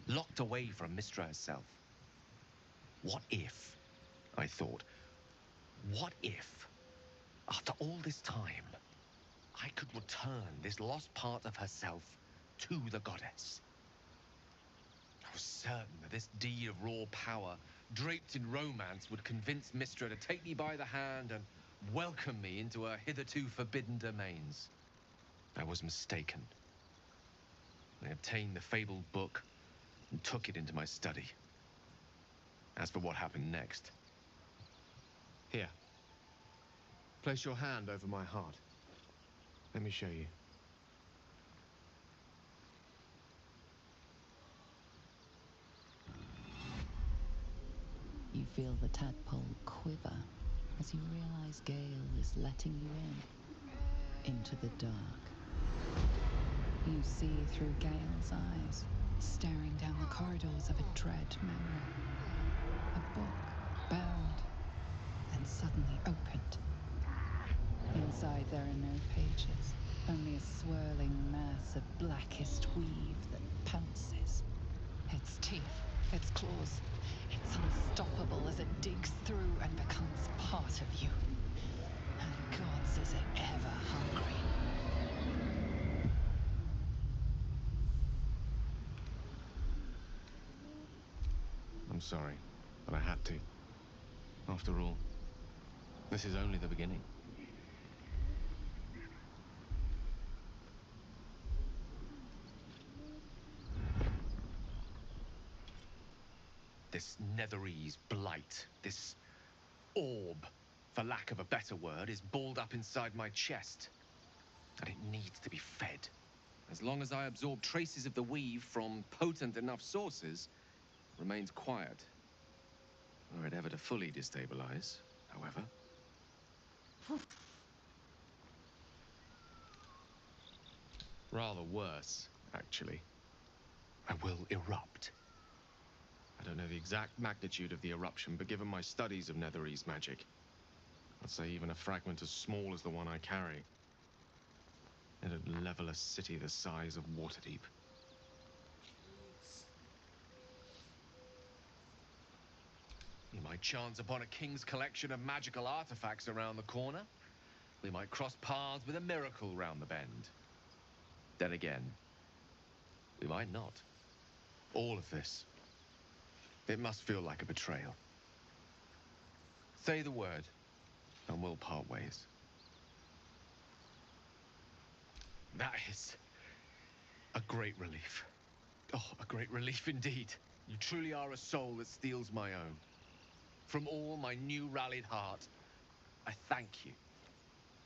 locked away from Mystra herself. What if, I thought, what if, after all this time, I could return this lost part of herself to the goddess? I was certain that this deed of raw power, draped in romance, would convince Mystra to take me by the hand and welcome me into her hitherto forbidden domains. I was mistaken. I obtained the fabled book and took it into my study. As for what happened next... Here. Place your hand over my heart. Let me show you. You feel the tadpole quiver as you realize Gale is letting you into the dark. You see through Gale's eyes, staring down the corridors of a dread memory. A book, bound, and suddenly opened. Inside there are no pages, only a swirling mass of blackest weave that pounces. Its teeth, its claws, it's unstoppable as it digs through and becomes part of you. And gods, is it ever hungry. I'm sorry, but I had to. After all, this is only the beginning. This Netherese blight, this orb, for lack of a better word, is balled up inside my chest. And it needs to be fed. As long as I absorb traces of the weave from potent enough sources, it remains quiet. Were it ever to fully destabilize, however. Rather worse, actually. I will erupt. I don't know the exact magnitude of the eruption, but given my studies of Netherese magic, I'd say even a fragment as small as the one I carry, it'd level a city the size of Waterdeep. We might chance upon a king's collection of magical artifacts around the corner. We might cross paths with a miracle round the bend. Then again, we might not. All of this, it must feel like a betrayal. Say the word, and we'll part ways. That is a great relief. Oh, a great relief indeed. You truly are a soul that steals my own. From all my new rallied heart, I thank you.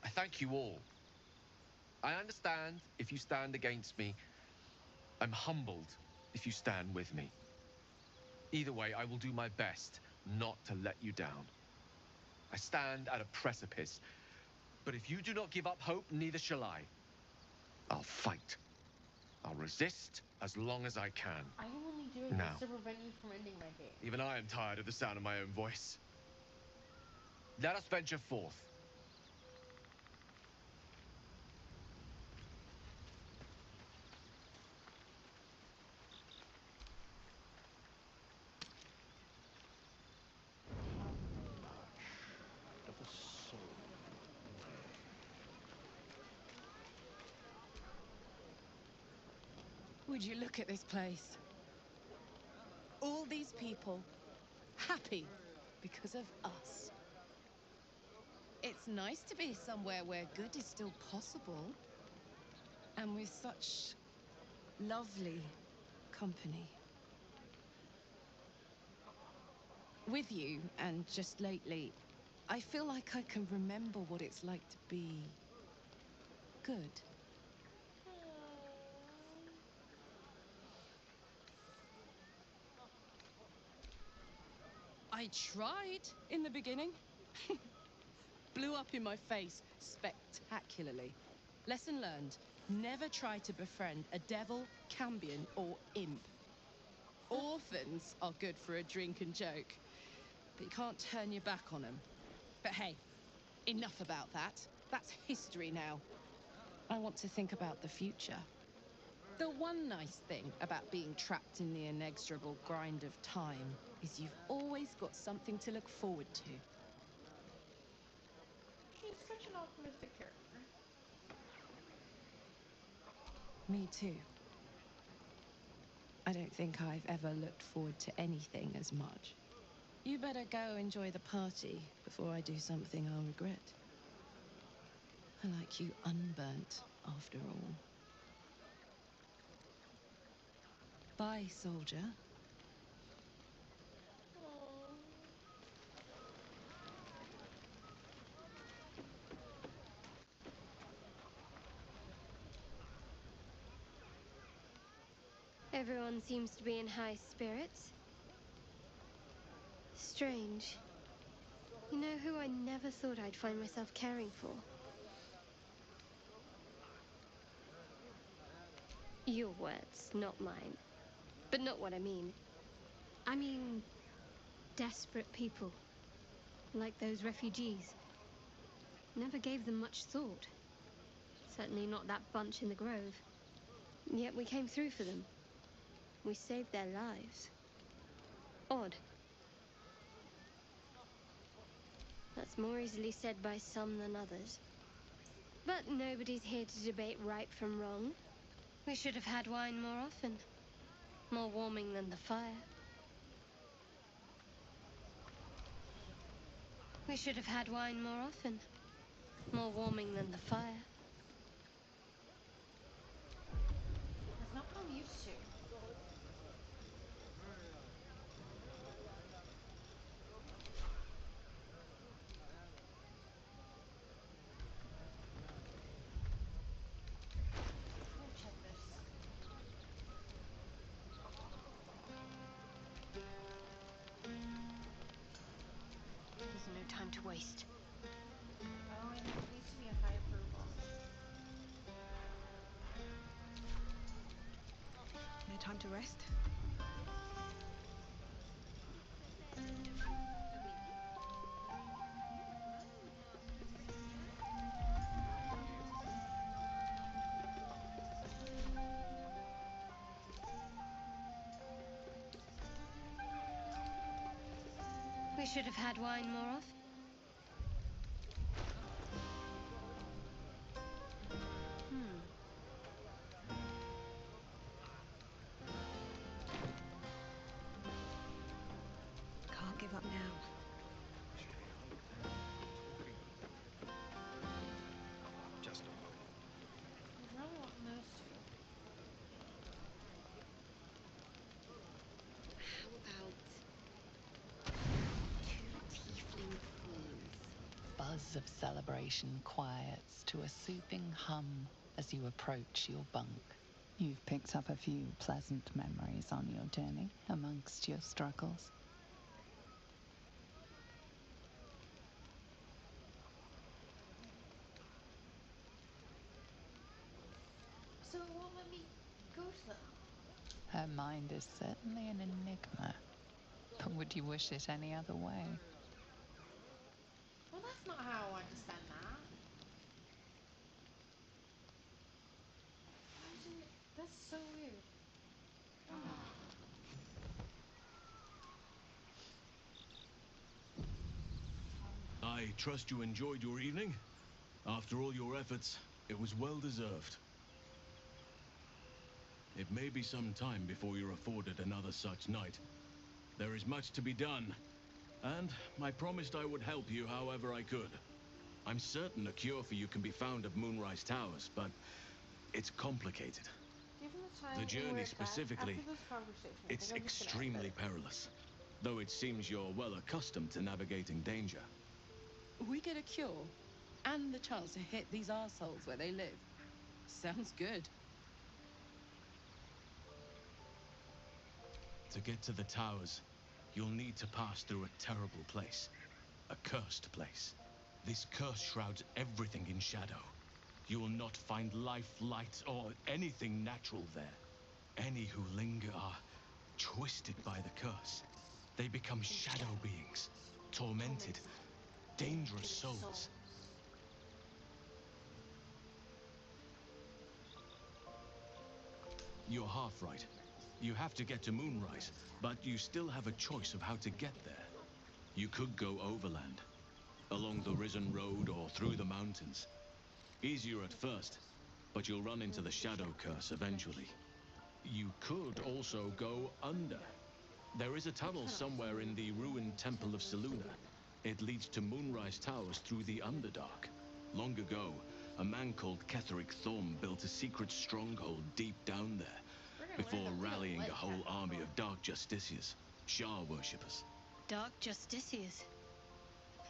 I thank you all. I understand if you stand against me. I'm humbled if you stand with me. Either way, I will do my best not to let you down. I stand at a precipice, but if you do not give up hope, neither shall I. I'll fight. I'll resist as long as I can. I am only doing Now. this to prevent you from ending my game. Even I am tired of the sound of my own voice. Let us venture forth. Would you look at this place? All these people happy because of us. It's nice to be somewhere where good is still possible. And with such lovely company. With you, and just lately, I feel like I can remember what it's like to be good. I tried in the beginning. Blew up in my face spectacularly. Lesson learned. Never try to befriend a devil, cambion, or imp. Orphans are good for a drink and joke, but you can't turn your back on them. But hey, enough about that. That's history now. I want to think about the future. The one nice thing about being trapped in the inexorable grind of time is you've always got something to look forward to. He's such an optimistic character. Me too. I don't think I've ever looked forward to anything as much. You better go enjoy the party before I do something I'll regret. I like you unburnt, after all. Bye, soldier. Everyone seems to be in high spirits. Strange. You know who I never thought I'd find myself caring for? Your words, not mine. But not what I mean. I mean, desperate people. Like those refugees. Never gave them much thought. Certainly not that bunch in the grove. Yet we came through for them. We saved their lives. Odd. That's more easily said by some than others. But nobody's here to debate right from wrong. We should have had wine more often. More warming than the fire. We should have had wine more often. More warming than the fire. That's not what I'm used to. Check this. There's no time to waste. Oh, I know. It needs to be a high approval. No time to rest? We should have had wine more often. Can't give up now. Just a moment. He's really wanting those two. How about two tiefling queens? Buzz of celebration quiets to a soothing hum as you approach your bunk. You've picked up a few pleasant memories on your journey amongst your struggles. So it won't let me go to them. Her mind is certainly an enigma. But would you wish it any other way? Well, that's not how I want to spend that. That's so weird. I trust you enjoyed your evening. After all your efforts, it was well deserved. It may be some time before you're afforded another such night. There is much to be done, and I promised I would help you however I could. I'm certain a cure for you can be found at Moonrise Towers, but it's complicated. Given the time The journey and where it's at, specifically, after this conversation, I it's think I'm just gonna end extremely it. perilous, though it seems you're well accustomed to navigating danger. We get a cure and the chance to hit these assholes where they live. Sounds good. To get to the towers, you'll need to pass through a terrible place. A cursed place. This curse shrouds everything in shadow. You will not find life, light, or anything natural there. Any who linger are twisted by the curse. They become shadow beings, tormented, dangerous souls. You're half right. You have to get to Moonrise, but you still have a choice of how to get there. You could go overland, along the Risen Road or through the mountains. Easier at first, but you'll run into the Shadow Curse eventually. You could also go under. There is a tunnel somewhere in the ruined Temple of Selûne. It leads to Moonrise Towers through the Underdark. Long ago, a man called Ketheric Thorm built a secret stronghold deep down there, before rallying a whole army of Dark Justiciars, Shah worshippers. Dark Justiciars.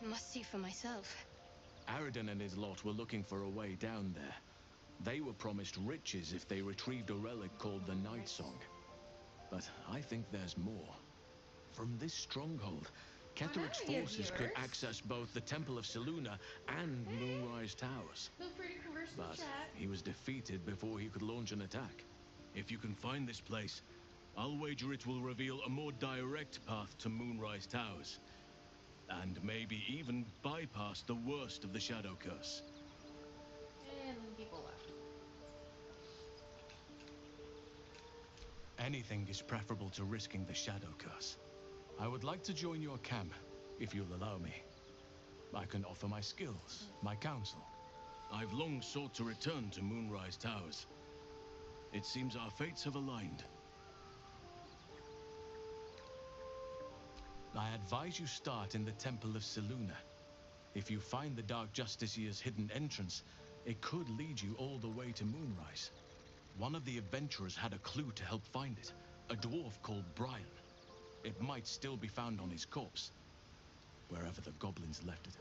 I must see for myself. Aradin and his lot were looking for a way down there. They were promised riches if they retrieved a relic called the Night Song. But I think there's more. From this stronghold, Ketheric's forces could access both the Temple of Selûne and Moonrise Towers. Feel free to converse in But the chat. he was defeated before he could launch an attack. If you can find this place, I'll wager it will reveal a more direct path to Moonrise Towers. And maybe even bypass the worst of the Shadow Curse. And then people left. Anything is preferable to risking the Shadow Curse. I would like to join your camp, if you'll allow me. I can offer my skills, my counsel. I've long sought to return to Moonrise Towers. It seems our fates have aligned. I advise you start in the Temple of Selûne. If you find the Dark Justiciar's hidden entrance, it could lead you all the way to Moonrise. One of the adventurers had a clue to help find it, a dwarf called Brian. It might still be found on his corpse, wherever the goblins left it.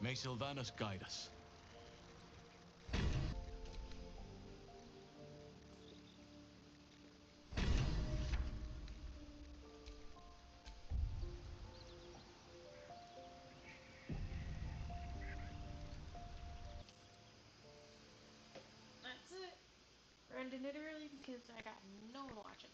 May Sylvanus guide us. That's it. We're ending it early because I got no one watching.